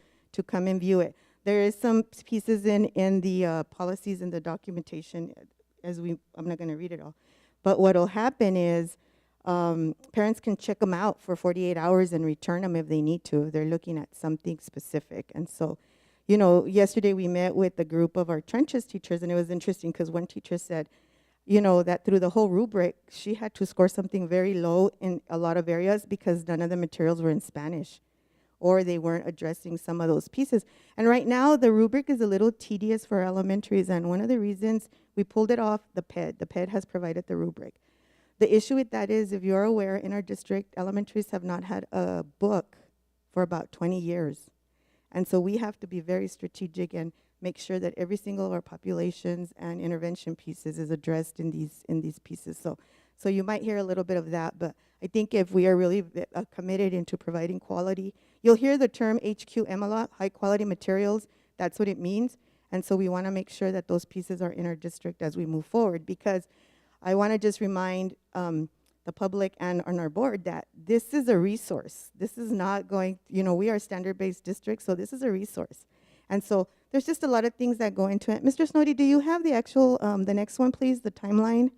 come and view it. There is some pieces in the policies and the documentation, I'm not going to read it all. But what will happen is parents can check them out for 48 hours and return them if they need to, if they're looking at something specific. And so, you know, yesterday we met with a group of our trenches teachers, and it was interesting because one teacher said, you know, that through the whole rubric, she had to score something very low in a lot of areas because none of the materials were in Spanish, or they weren't addressing some of those pieces. And right now, the rubric is a little tedious for elementaries, and one of the reasons we pulled it off the PED has provided the rubric. The issue with that is, if you're aware, in our district, elementaries have not had a book for about 20 years. And so we have to be very strategic and make sure that every single of our populations and intervention pieces is addressed in these pieces. So you might hear a little bit of that, but I think if we are really committed into providing quality, you'll hear the term HQM a lot, high quality materials. That's what it means. And so we want to make sure that those pieces are in our district as we move forward, because I want to just remind the public and on our board that this is a resource. This is not going, you know, we are a standard-based district, so this is a resource. And so there's just a lot of things that go into it. Mr. Snowdy, do you have the actual, the next one, please, the timeline?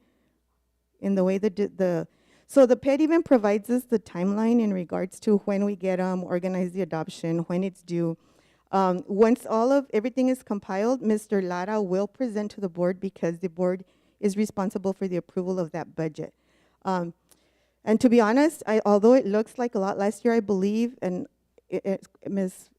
In the way that so the PED even provides us the timeline in regards to when we get organize the adoption, when it's due. Once everything is compiled, Mr. Lara will present to the board, because the board is responsible for the approval of that budget. And to be honest, although it looks like a lot last year, I believe, and if Ms.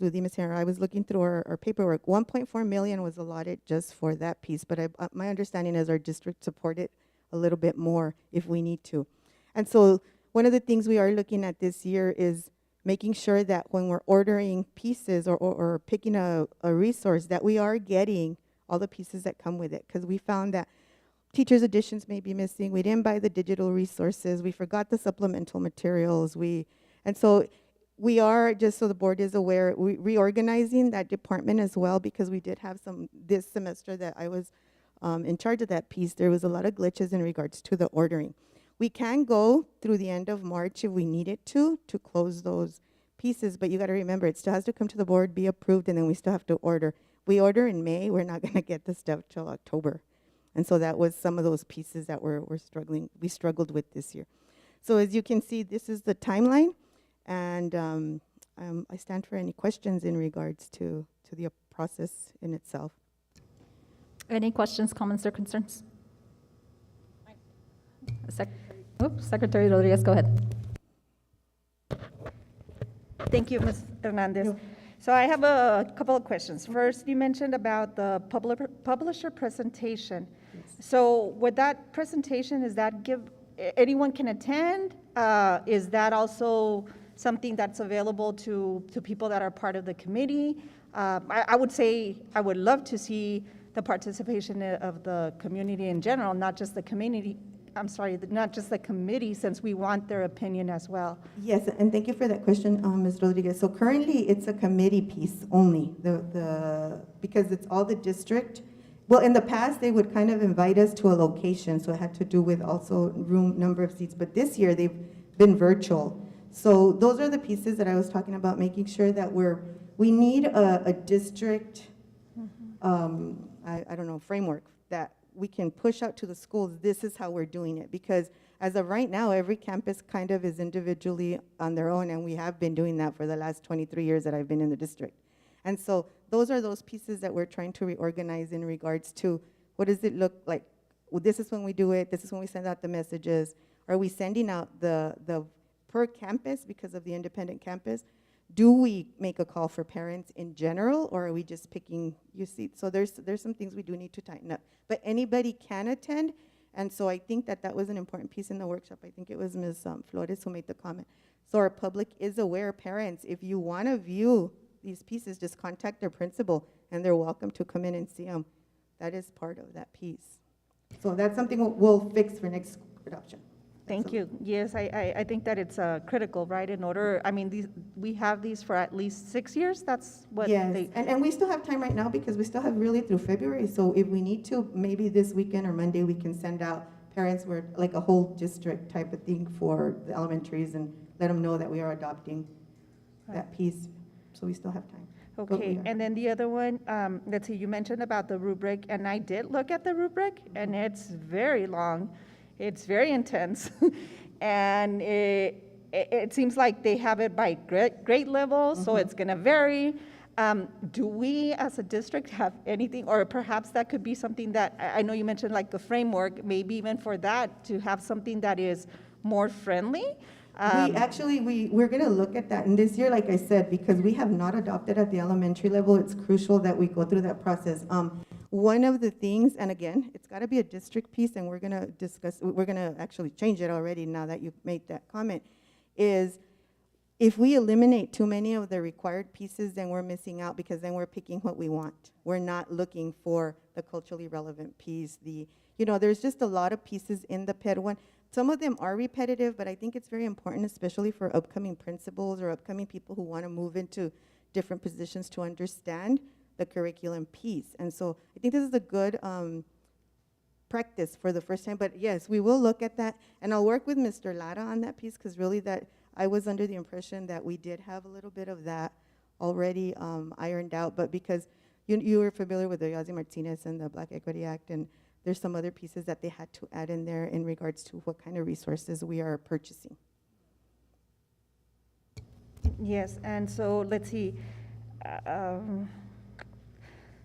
Ludi, Ms. Henry, I was looking through our paperwork, 1.4 million was allotted just for that piece, but my understanding is our district supported a little bit more if we need to. And so one of the things we are looking at this year is making sure that when we're ordering pieces or picking a resource, that we are getting all the pieces that come with it, because we found that teachers' editions may be missing. We didn't buy the digital resources. We forgot the supplemental materials. And so we are, just so the board is aware, reorganizing that department as well, because we did have this semester that I was in charge of that piece. There was a lot of glitches in regards to the ordering. We can go through the end of March if we needed to close those pieces, but you got to remember, it still has to come to the board, be approved, and then we still have to order. We order in May, we're not going to get the stuff till October. And so that was some of those pieces that we struggled with this year. So as you can see, this is the timeline, and I stand for any questions in regards to the process in itself. Any questions, comments, or concerns? Secretary Rodriguez, go ahead. Thank you, Ms. Hernandez. So I have a couple of questions. First, you mentioned about the publisher presentation. So with that presentation, is that anyone can attend? Is that also something that's available to people that are part of the committee? I would say I would love to see the participation of the community in general, not just the community. I'm sorry, not just the committee, since we want their opinion as well. Yes, and thank you for that question, Ms. Rodriguez. So currently, it's a committee piece only, because it's all the district. Well, in the past, they would kind of invite us to a location, so it had to do with also room, number of seats. But this year, they've been virtual. So those are the pieces that I was talking about, making sure that we need a district, I don't know, framework that we can push out to the schools. This is how we're doing it, because as of right now, every campus kind of is individually on their own, and we have been doing that for the last 23 years that I've been in the district. And so those are those pieces that we're trying to reorganize in regards to what does it look like? Well, this is when we do it. This is when we send out the messages. Are we sending out the per campus because of the independent campus? Do we make a call for parents in general, or are we just picking your seats? So there's some things we do need to tighten up. But anybody can attend, and so I think that was an important piece in the workshop. I think it was Ms. Flores who made the comment. So our public is aware, parents, if you want to view these pieces, just contact their principal, and they're welcome to come in and see them. That is part of that piece. So that's something we'll fix for next adoption. Thank you. Yes, I think that it's critical, right? In order, I mean, we have these for at least 6 years. That's what yes, and we still have time right now because we still have really through February. So if we need to, maybe this weekend or Monday, we can send out parents were like a whole district type of thing for the elementaries and let them know that we are adopting that piece. So we still have time. Okay, and then the other one, let's see, you mentioned about the rubric, and I did look at the rubric, and it's very long. It's very intense, and it seems like they have it by grade level, so it's going to vary. Do we, as a district, have anything, or perhaps that could be something that, I know you mentioned like the framework, maybe even for that, to have something that is more friendly? We're going to look at that. And this year, like I said, because we have not adopted at the elementary level, it's crucial that we go through that process. One of the things, and again, it's got to be a district piece, and we're going to actually change it already now that you've made that comment, is if we eliminate too many of the required pieces, then we're missing out, because then we're picking what we want. We're not looking for the culturally relevant piece. There's just a lot of pieces in the PED one. Some of them are repetitive, but I think it's very important, especially for upcoming principals or upcoming people who want to move into different positions, to understand the curriculum piece. And so I think this is a good practice for the first time. But yes, we will look at that. And I'll work with Mr. Lara on that piece, because really I was under the impression that we did have a little bit of that already ironed out. But because you were familiar with the Yazzie Martinez and the Black Equity Act, and there's some other pieces that they had to add in there in regards to what kind of resources we are purchasing. Yes, and so let's see.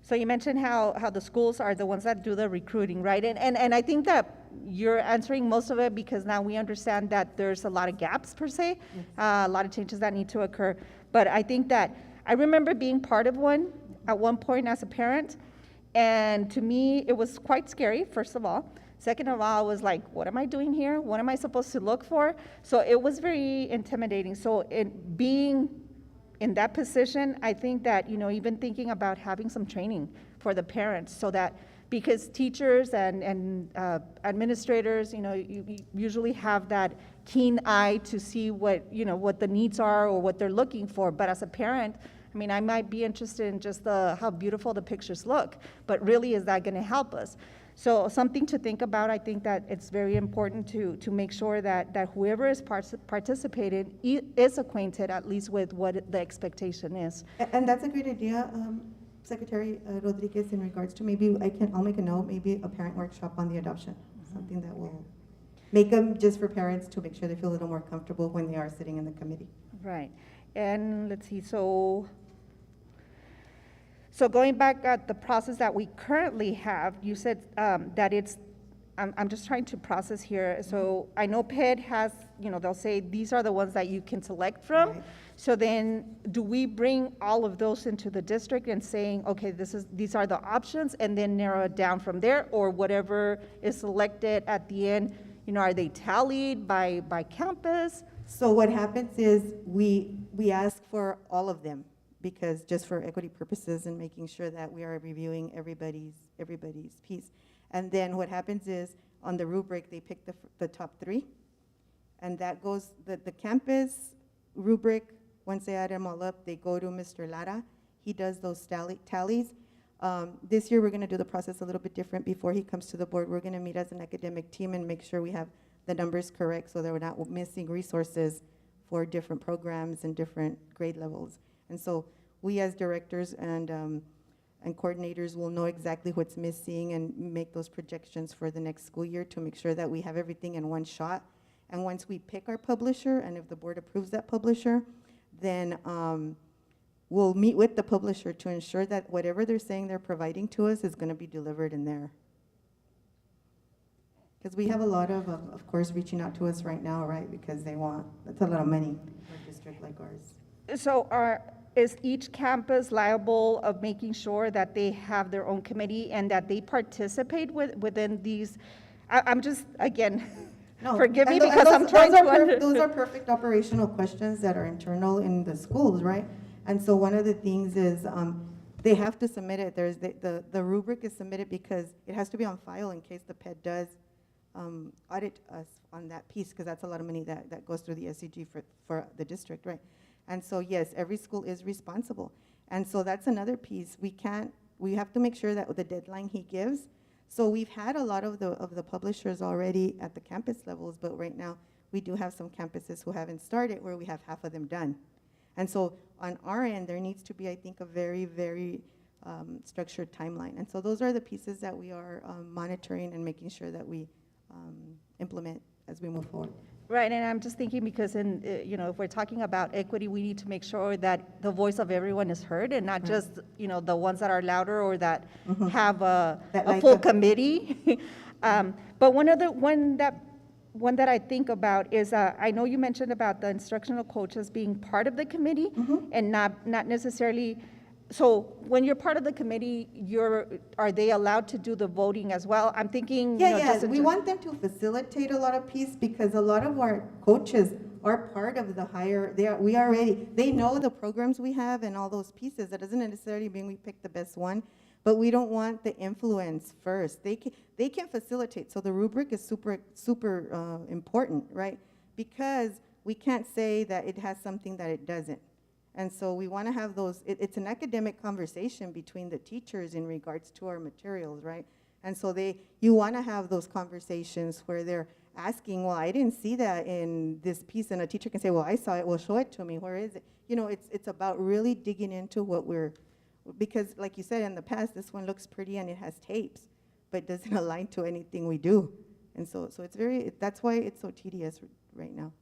So you mentioned how the schools are the ones that do the recruiting, right? And I think that you're answering most of it, because now we understand that there's a lot of gaps per se, a lot of changes that need to occur. But I think that I remember being part of one at one point as a parent, and to me, it was quite scary, first of all. Second of all, I was like, what am I doing here? What am I supposed to look for? So it was very intimidating. So being in that position, I think that, even thinking about having some training for the parents, so that, because teachers and administrators, you usually have that keen eye to see what the needs are or what they're looking for. But as a parent, I might be interested in just how beautiful the pictures look, but really, is that going to help us? So something to think about. I think that it's very important to make sure that whoever is participating is acquainted at least with what the expectation is. And that's a great idea, Secretary Rodriguez, in regards to maybe I'll make a note, maybe a parent workshop on the adoption, something that will make them just for parents to make sure they feel a little more comfortable when they are sitting in the committee. Right. And let's see, so going back at the process that we currently have, you said that it's, I'm just trying to process here. So I know PED has, they'll say these are the ones that you can select from. Right. So then, do we bring all of those into the district and saying, okay, these are the options, and then narrow it down from there, or whatever is selected at the end, are they tallied by campus? So what happens is we ask for all of them, because just for equity purposes and making sure that we are reviewing everybody's piece. And then what happens is on the rubric, they pick the top 3. And that goes, the campus rubric, once they add them all up, they go to Mr. Lara. He does those tallies. This year, we're going to do the process a little bit different. Before he comes to the board, we're going to meet as an academic team and make sure we have the numbers correct so that we're not missing resources for different programs and different grade levels. And so we as directors and coordinators will know exactly what's missing and make those projections for the next school year to make sure that we have everything in one shot. And once we pick our publisher, and if the board approves that publisher, then we'll meet with the publisher to ensure that whatever they're saying they're providing to us is going to be delivered in there. Because we have a lot of course, reaching out to us right now, right? Because that's a lot of money for a district like ours. So is each campus liable of making sure that they have their own committee and that they participate within these? I'm just, again, no, forgive me and because I'm trying to those are perfect operational questions that are internal in the schools, right? And so one of the things is they have to submit it. There's the rubric is submitted because it has to be on file in case the PED does audit us on that piece, because that's a lot of money that goes through the SCG for the district, right? And so yes, every school is responsible. And so that's another piece. We have to make sure that with the deadline he gives. So we've had a lot of the publishers already at the campus levels, but right now we do have some campuses who haven't started where we have half of them done. And so on our end, there needs to be, I think, a very, very structured timeline. And so those are the pieces that we are monitoring and making sure that we implement as we move forward. Right, and I'm just thinking because if we're talking about equity, we need to make sure that the voice of everyone is heard and not just, the ones that are louder or that have a full committee. But one that I think about is, I know you mentioned about the instructional coaches being part of the committee and not necessarily. So when you're part of the committee, are they allowed to do the voting as well? I'm thinking, we want them to facilitate a lot of piece because a lot of our coaches are part of the higher, they know the programs we have and all those pieces. That doesn't necessarily mean we pick the best one, but we don't want the influence first. They can facilitate. So the rubric is super important, right? Because we can't say that it has something that it doesn't. And so we want to have those, it's an academic conversation between the teachers in regards to our materials, right? And so you want to have those conversations where they're asking, well, I didn't see that in this piece, and a teacher can say, well, I saw it, well, show it to me, where is it? It's about really digging into because like you said in the past, this one looks pretty and it has tapes, but doesn't align to anything we do. And so that's why it's so tedious right now.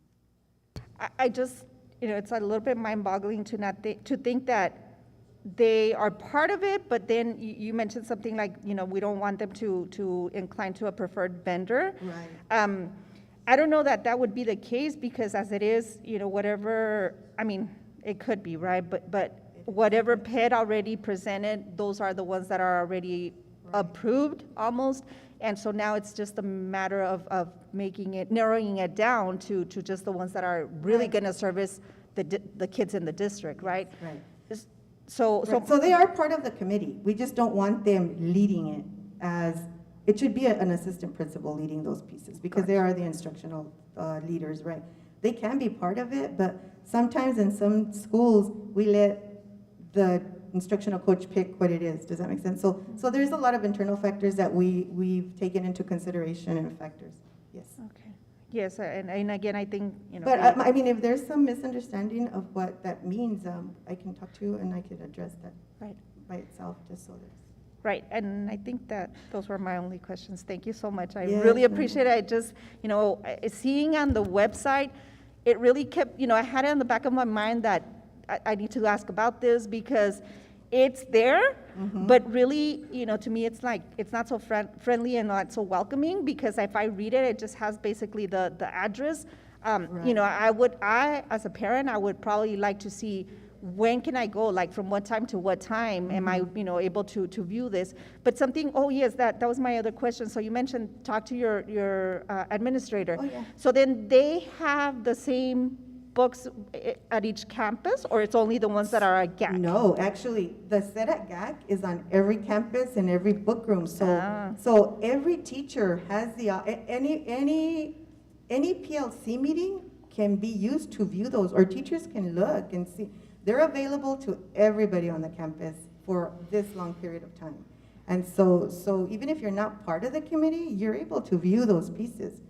I just, it's a little bit mind-boggling to think that they are part of it, but then you mentioned something like, we don't want them to incline to a preferred vendor. Right. I don't know that would be the case because as it is, whatever, it could be, right? But whatever PED already presented, those are the ones that are already approved almost. And so now it's just a matter of narrowing it down to just the ones that are really going to service the kids in the district, right? Right. So they are part of the committee. We just don't want them leading it it should be an assistant principal leading those pieces because they are the instructional leaders, right? They can be part of it, but sometimes in some schools, we let the instructional coach pick what it is. Does that make sense? So there's a lot of internal factors that we've taken into consideration and factors. Yes. Okay. Yes, and again, I think, But if there's some misunderstanding of what that means, I can talk to you and I could address that by itself, just so there's. Right, and I think that those were my only questions. Thank you so much. I Yes, really appreciate it. I just, seeing on the website, it really kept, I had it in the back of my mind that I need to ask about this because it's there, but really, to me, it's like, it's not so friendly and not so welcoming, because if I read it, it just has basically the address. I, as a parent, I would probably like to see, when can I go, like from what time to what time am I, able to view this? But something, oh yes, that was my other question. So you mentioned talk to your administrator. Oh, yeah. So then they have the same books at each campus, or it's only the ones that are at GAC? No, actually, the set at GAC is on every campus and every book room. So every teacher has the, any PLC meeting can be used to view those, or teachers can look and see. They're available to everybody on the campus for this long period of time. And so even if you're not part of the committee, you're able to view those pieces,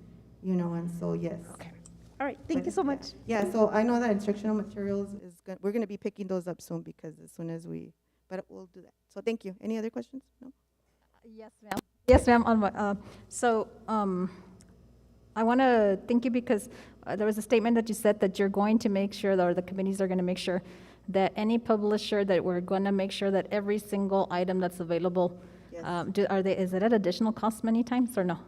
and so yes. Okay. All right, thank you so much. Yeah, so I know that instructional materials we're going to be picking those up soon, because as soon as but we'll do that. So thank you. Any other questions? No? Yes, ma'am. Yes, ma'am. I want to thank you because there was a statement that you said that you're going to make sure, or the committees are going to make sure, that any publisher, that we're going to make sure that every single item that's available, is it at additional cost many times or no?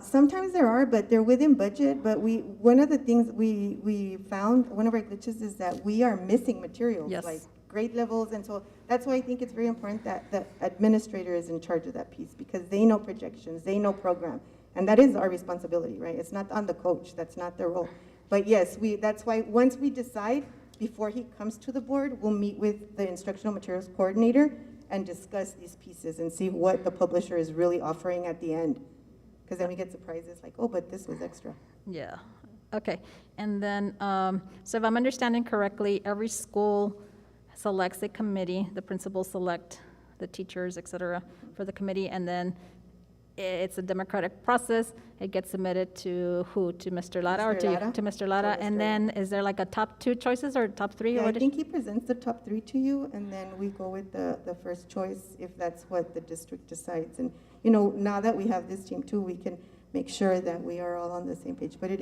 Sometimes there are, but they're within budget. But one of the things we found, one of our glitches is that we are missing materials, like grade levels. And so that's why I think it's very important that the administrator is in charge of that piece, because they know projections, they know program. And that is our responsibility, right? It's not on the coach, that's not their role. But yes, that's why once we decide, before he comes to the board, we'll meet with the instructional materials coordinator and discuss these pieces and see what the publisher is really offering at the end. Because then we get surprises like, oh, but this was extra. Yeah, okay. And then, so if I'm understanding correctly, every school selects a committee, the principals select the teachers, et cetera, for the committee, and then it's a democratic process. It gets submitted to who? To Mr. Lara, or to Mr. Lara? And then is there like a top 2 choices or top 3? Yeah, I think he presents the top 3 to you, and then we go with the first choice if that's what the district decides. And now that we have this team too, we can make sure that we are all on the same page. But it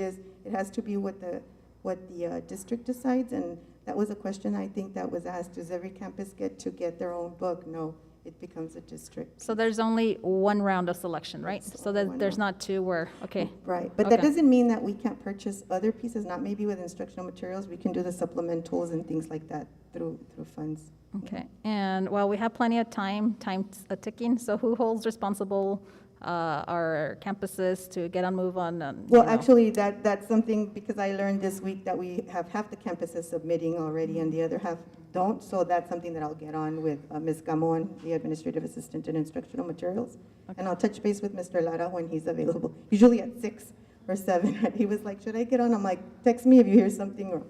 has to be what the district decides. And that was a question I think that was asked: does every campus get their own book? No. It becomes a district. So there's only one round of selection, right? So there's not 2 where, okay. Right, but that doesn't mean that we can't purchase other pieces, not maybe with instructional materials. We can do the supplementals and things like that through funds. Okay, and well, we have plenty of time's ticking, so who holds responsible our campuses to get on move on? Well, actually, that's something, because I learned this week that we have half the campuses submitting already and the other half don't. So that's something that I'll get on with Ms. Gamon, the administrative assistant in instructional materials. Okay. And I'll touch base with Mr. Lara when he's available, usually at 6 or 7. He was like, should I get on? I'm like, text me if you hear something, or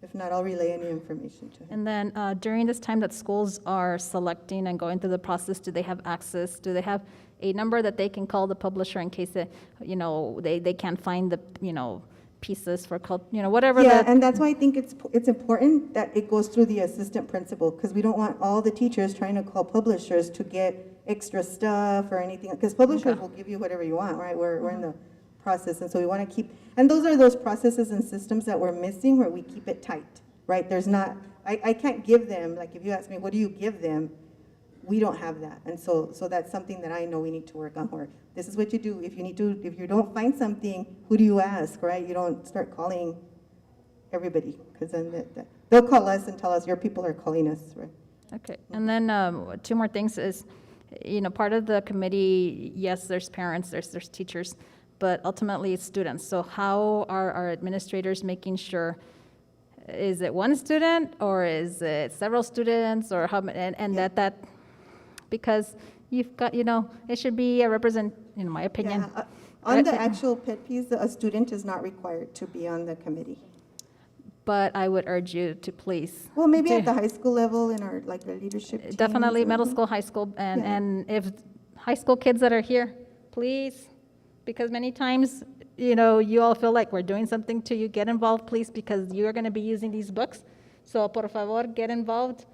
if not, I'll relay any information to him. And then during this time that schools are selecting and going through the process, do they have access? Do they have a number that they can call the publisher in case they can't find the pieces for whatever? Yeah, and that's why I think it's important that it goes through the assistant principal, because we don't want all the teachers trying to call publishers to get extra stuff or anything, because publishers will give you whatever you want, right? We're in the process, and so we want to keep, and those are those processes and systems that we're missing, where we keep it tight, right? There's not, I can't give them, like if you ask me, what do you give them? We don't have that, and so that's something that I know we need to work on, where this is what you do. If you don't find something, who do you ask, right? You don't start calling everybody, because then they'll call us and tell us your people are calling us, right? Okay, and then 2 more things is, part of the committee, yes, there's parents, there's teachers, but ultimately it's students. So how are our administrators making sure, is it 1 student or is it several students, or how, and that because you've got, it should be a in my opinion. Yeah. On the actual PET piece, a student is not required to be on the committee. But I would urge you to please. Well, maybe at the high school level in our leadership teams. Definitely middle school, high school, and if high school kids that are here, please, because many times, you all feel like we're doing something to you, get involved, please, because you're going to be using these books. So, por favor, get involved.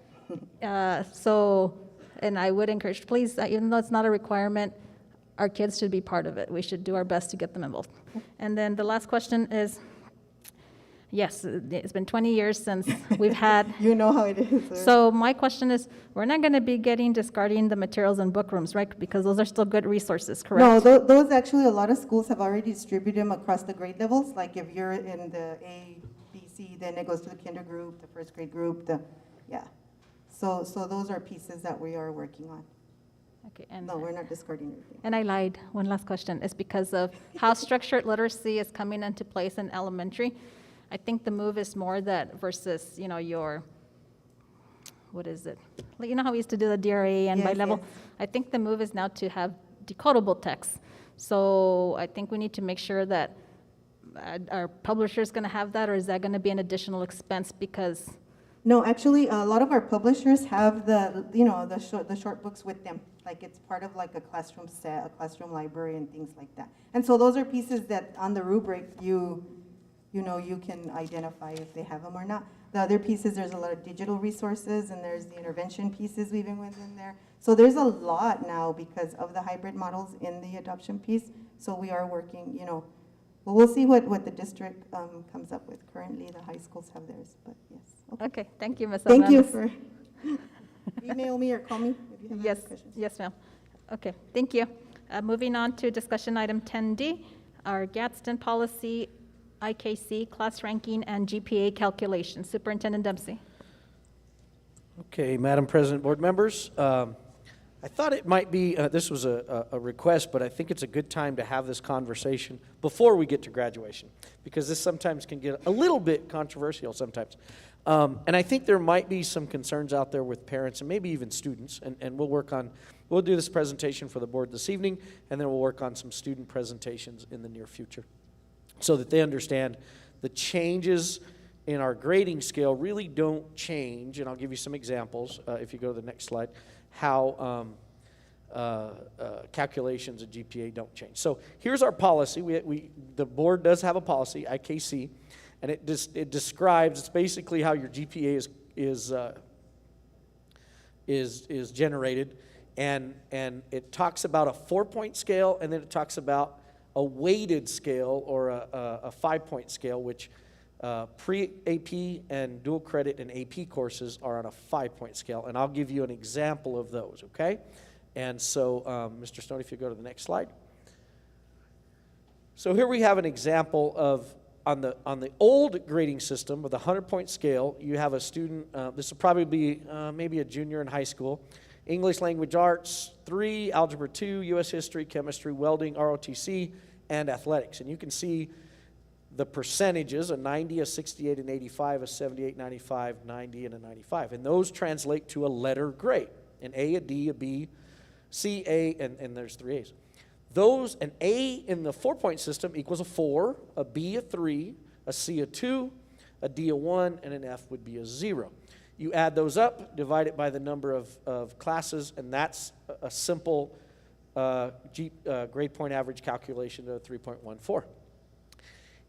And I would encourage, please, even though it's not a requirement, our kids should be part of it. We should do our best to get them involved. And then the last question is, Yes, it's been 20 years since we've had. You know how it is, sir. So my question is, we're not going to be discarding the materials in book rooms, right? Because those are still good resources, correct? No, those actually, a lot of schools have already distributed them across the grade levels. Like if you're in the A, B, C, then it goes to the kinder group, the first grade group, yeah. So those are pieces that we are working on. Okay, and No, we're not discarding anything. And I lied. One last question. It's because of how structured literacy is coming into place in elementary. I think the move is more that versus, your, what is it? Like, how we used to do the DRA and by Yes, level? yes. I think the move is now to have decodable text. So I think we need to make sure that our publisher is going to have that, or is that going to be an additional expense because? No, actually, a lot of our publishers have the short books with them. Like it's part of like a classroom set, a classroom library and things like that. And so those are pieces that on the rubric you can identify if they have them or not. The other pieces, there's a lot of digital resources and there's the intervention pieces even within there. So there's a lot now because of the hybrid models in the adoption piece. So we are working, well, we'll see what the district comes up with. Currently, the high schools have theirs, but yes. Okay, thank you, Ms. Thank you Hernandez. for, email me or call me if you have Yes, any questions. yes, ma'am. Okay, thank you. Moving on to discussion item 10D, our Gadsden policy, IKC, class ranking, and GPA calculation. Superintendent Dempsey. Okay, Madam President, board members, I thought it might be, this was a request, but I think it's a good time to have this conversation before we get to graduation, because this sometimes can get a little bit controversial sometimes. And I think there might be some concerns out there with parents and maybe even students, and we'll do this presentation for the board this evening, and then we'll work on some student presentations in the near future so that they understand the changes in our grading scale really don't change, and I'll give you some examples if you go to the next slide, how calculations of GPA don't change. So here's our policy. The board does have a policy, IKC, and it describes, it's basically how your GPA is generated, and it talks about a 4-point scale, and then it talks about a weighted scale or a 5-point scale, which pre-AP and dual credit and AP courses are on a 5-point scale, and I'll give you an example of those, okay? And so, Mr. Stoney, if you go to the next slide. So here we have an example of, on the old grading system with a 100-point scale, you have a student, this will probably be maybe a junior in high school, English Language Arts 3, Algebra 2, U.S. History, Chemistry, Welding, ROTC, and Athletics. And you can see the percentages, a 90, a 68, an 85, a 78, 95, 90, and a 95. And those translate to a letter grade, an A, a D, a B, C, A, and there's 3 A's. Those, an A in the 4-point system equals a 4, a B a 3, a C a 2, a D a 1, and an F would be a 0. You add those up, divide it by the number of classes, and that's a simple grade point average calculation of 3.14.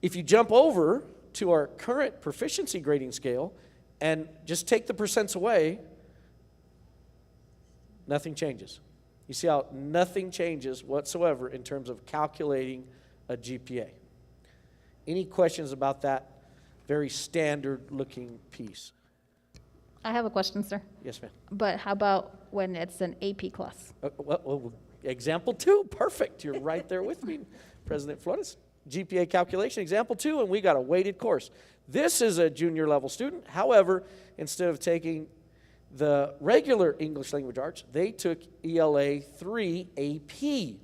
If you jump over to our current proficiency grading scale and just take the percents away, nothing changes. You see how nothing changes whatsoever in terms of calculating a GPA. Any questions about that very standard looking piece? I have a question, sir. Yes, ma'am. But how about when it's an AP class? Well, example 2, perfect. You're right there with me, President Flores. GPA calculation, example 2, and we got a weighted course. This is a junior level student. However, instead of taking the regular English Language Arts, they took ELA 3 AP.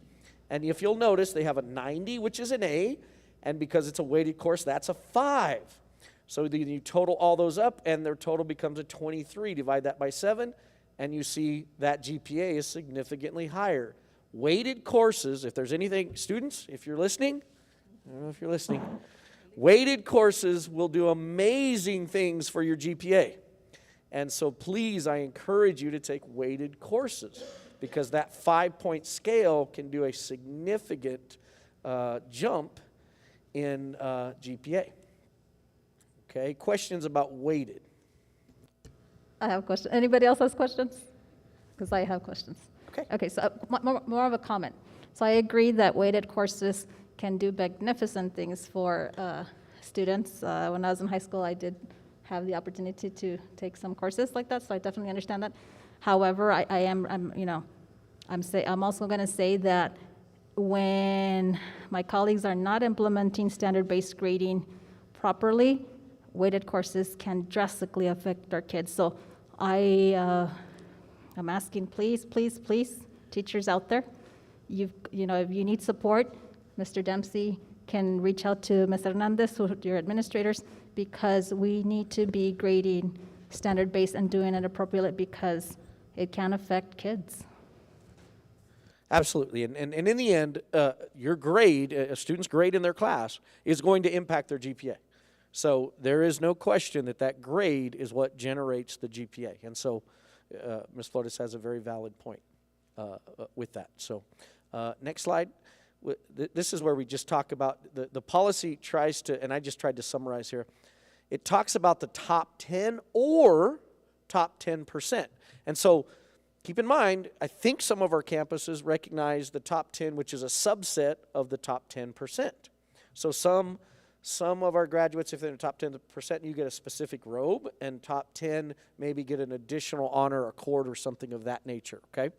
And if you'll notice, they have a 90, which is an A, and because it's a weighted course, that's a 5. So then you total all those up, and their total becomes a 23. Divide that by 7, and you see that GPA is significantly higher. Weighted courses, if there's anything, students, if you're listening, I don't know if you're listening, weighted courses will do amazing things for your GPA. And so please, I encourage you to take weighted courses because that 5-point scale can do a significant jump in GPA. Okay, questions about weighted? I have a question. Anybody else has questions? Because I have questions. Okay, so more of a comment. So I agree that weighted courses can do magnificent things for students. When I was in high school, I did have the opportunity to take some courses like that, so I definitely understand that. However, I'm also going to say that when my colleagues are not implementing standard-based grading properly, weighted courses can drastically affect our kids. So I'm asking, please, please, please, teachers out there, if you need support, Mr. Dempsey can reach out to Ms. Hernandez, your administrators, because we need to be grading standard-based and doing it appropriately because it can affect kids. Absolutely. And in the end, your grade, a student's grade in their class, is going to impact their GPA. So there is no question that grade is what generates the GPA. And so Ms. Flores has a very valid point with that. So next slide. This is where we just talk about, the policy tries to, and I just tried to summarize here, it talks about the top 10 or top 10%. And so keep in mind, I think some of our campuses recognize the top 10, which is a subset of the top 10%. So some of our graduates, if they're in the top 10%, you get a specific robe, and top 10 maybe get an additional honor, a cord, or something of that nature, okay?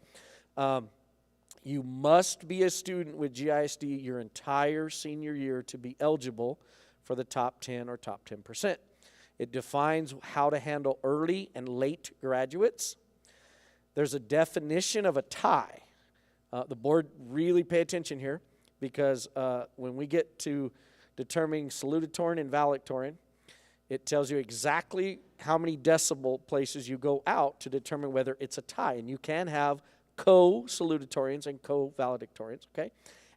You must be a student with GISD your entire senior year to be eligible for the top 10 or top 10%. It defines how to handle early and late graduates. There's a definition of a tie. The board really pay attention here because when we get to determining salutatorian and valedictorian, it tells you exactly how many decibel places you go out to determine whether it's a tie. And you can have co-salutatorians and co-valedictorians, okay?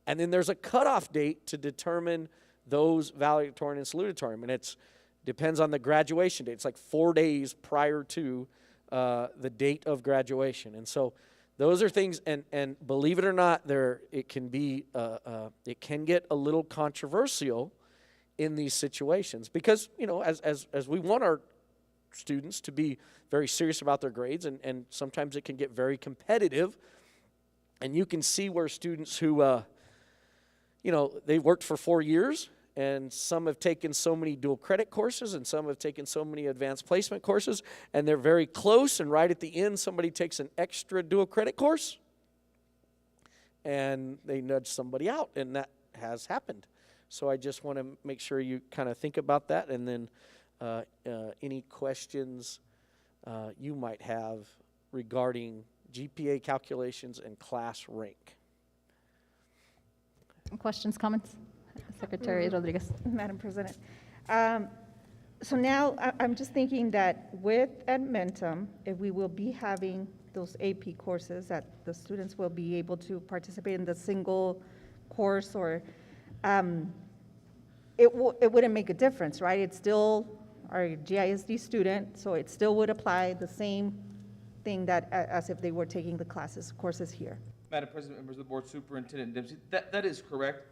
And then there's a cutoff date to determine those valedictorian and salutatorian, and it depends on the graduation date. It's like 4 days prior to the date of graduation. And so those are things, and believe it or not, it can get a little controversial in these situations because, as we want our students to be very serious about their grades, and sometimes it can get very competitive, and you can see where students who, they've worked for 4 years, and some have taken so many dual credit courses, and some have taken so many advanced placement courses, and they're very close, and right at the end, somebody takes an extra dual credit course, and they nudge somebody out, and that has happened. So I just want to make sure you kind of think about that, and then any questions you might have regarding GPA calculations and class rank. Questions, comments? Secretary Rodriguez. Madam President. So now I'm just thinking that with Edmentum, if we will be having those AP courses that the students will be able to participate in the single course, or it wouldn't make a difference, right? It's still our GISD student, so it still would apply the same thing that as if they were taking the courses here. Madam President, members of the board, Superintendent Dempsey, that is correct.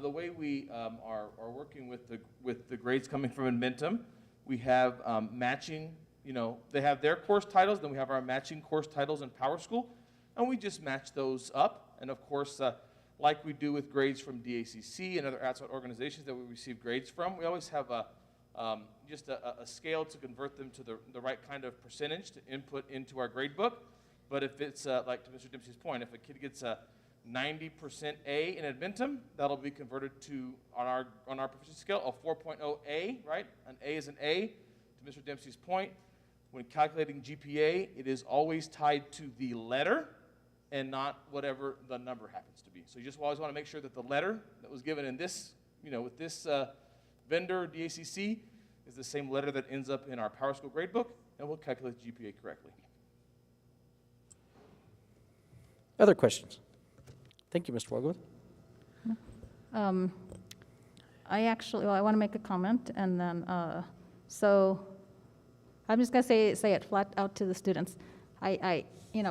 The way we are working with the grades coming from Edmentum, we have matching, they have their course titles, then we have our matching course titles in Power School, and we just match those up. And of course, like we do with grades from DACC and other outside organizations that we receive grades from, we always have just a scale to convert them to the right kind of percentage to input into our grade book. But if it's, like to Mr. Dempsey's point, if a kid gets a 90% A in Edmentum, that'll be converted to, on our proficiency scale, a 4.0 right? An A is an A. To Mr. Dempsey's point, when calculating GPA, it is always tied to the letter and not whatever the number happens to be. So you just always want to make sure that the letter that was given in this, with this vendor, DACC, is the same letter that ends up in our Power School gradebook, and we'll calculate GPA correctly. Other questions? Thank you, Mr. Wogwood. I want to make a comment, and then, so I'm just going to say it flat out to the students.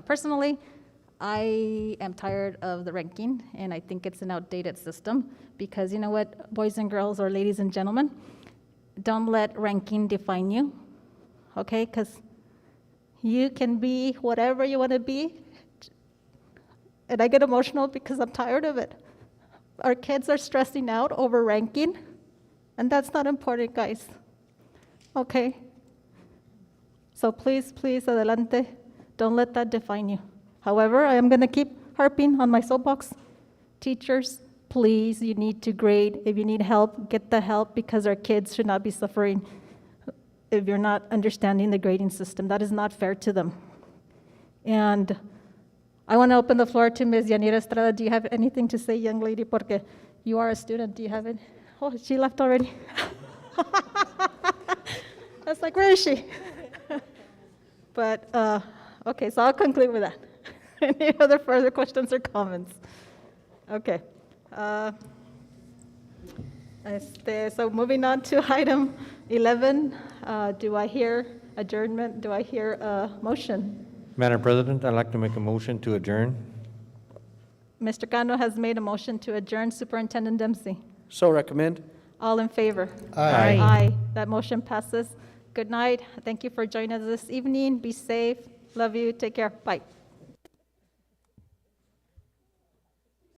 Personally, I am tired of the ranking, and I think it's an outdated system because you know what, boys and girls, or ladies and gentlemen, don't let ranking define you, okay? Because you can be whatever you want to be, and I get emotional because I'm tired of it. Our kids are stressing out over ranking, And that's not important, guys. Okay? So please, please, adelante, don't let that define you. However, I am going to keep harping on my soapbox. Teachers, please, you need to grade. If you need help, get the help, because our kids should not be suffering if you're not understanding the grading system. That is not fair to them. And I want to open the floor to Ms. Yanira Estrada. Do you have anything to say, young lady? Porque you are a student. Do you have it? Oh, she left already. I was like, where is she? But, okay, so I'll conclude with that. Any other further questions or comments? Okay. So moving on to item 11, do I hear adjournment? Do I hear a motion? Madam President, I'd like to make a motion to adjourn. Mr. Cano has made a motion to adjourn. Superintendent Dempsey. So recommend. All in favor? Aye. Aye. That motion passes. Good night. Thank you for joining us this evening. Be safe. Love you. Take care. Bye.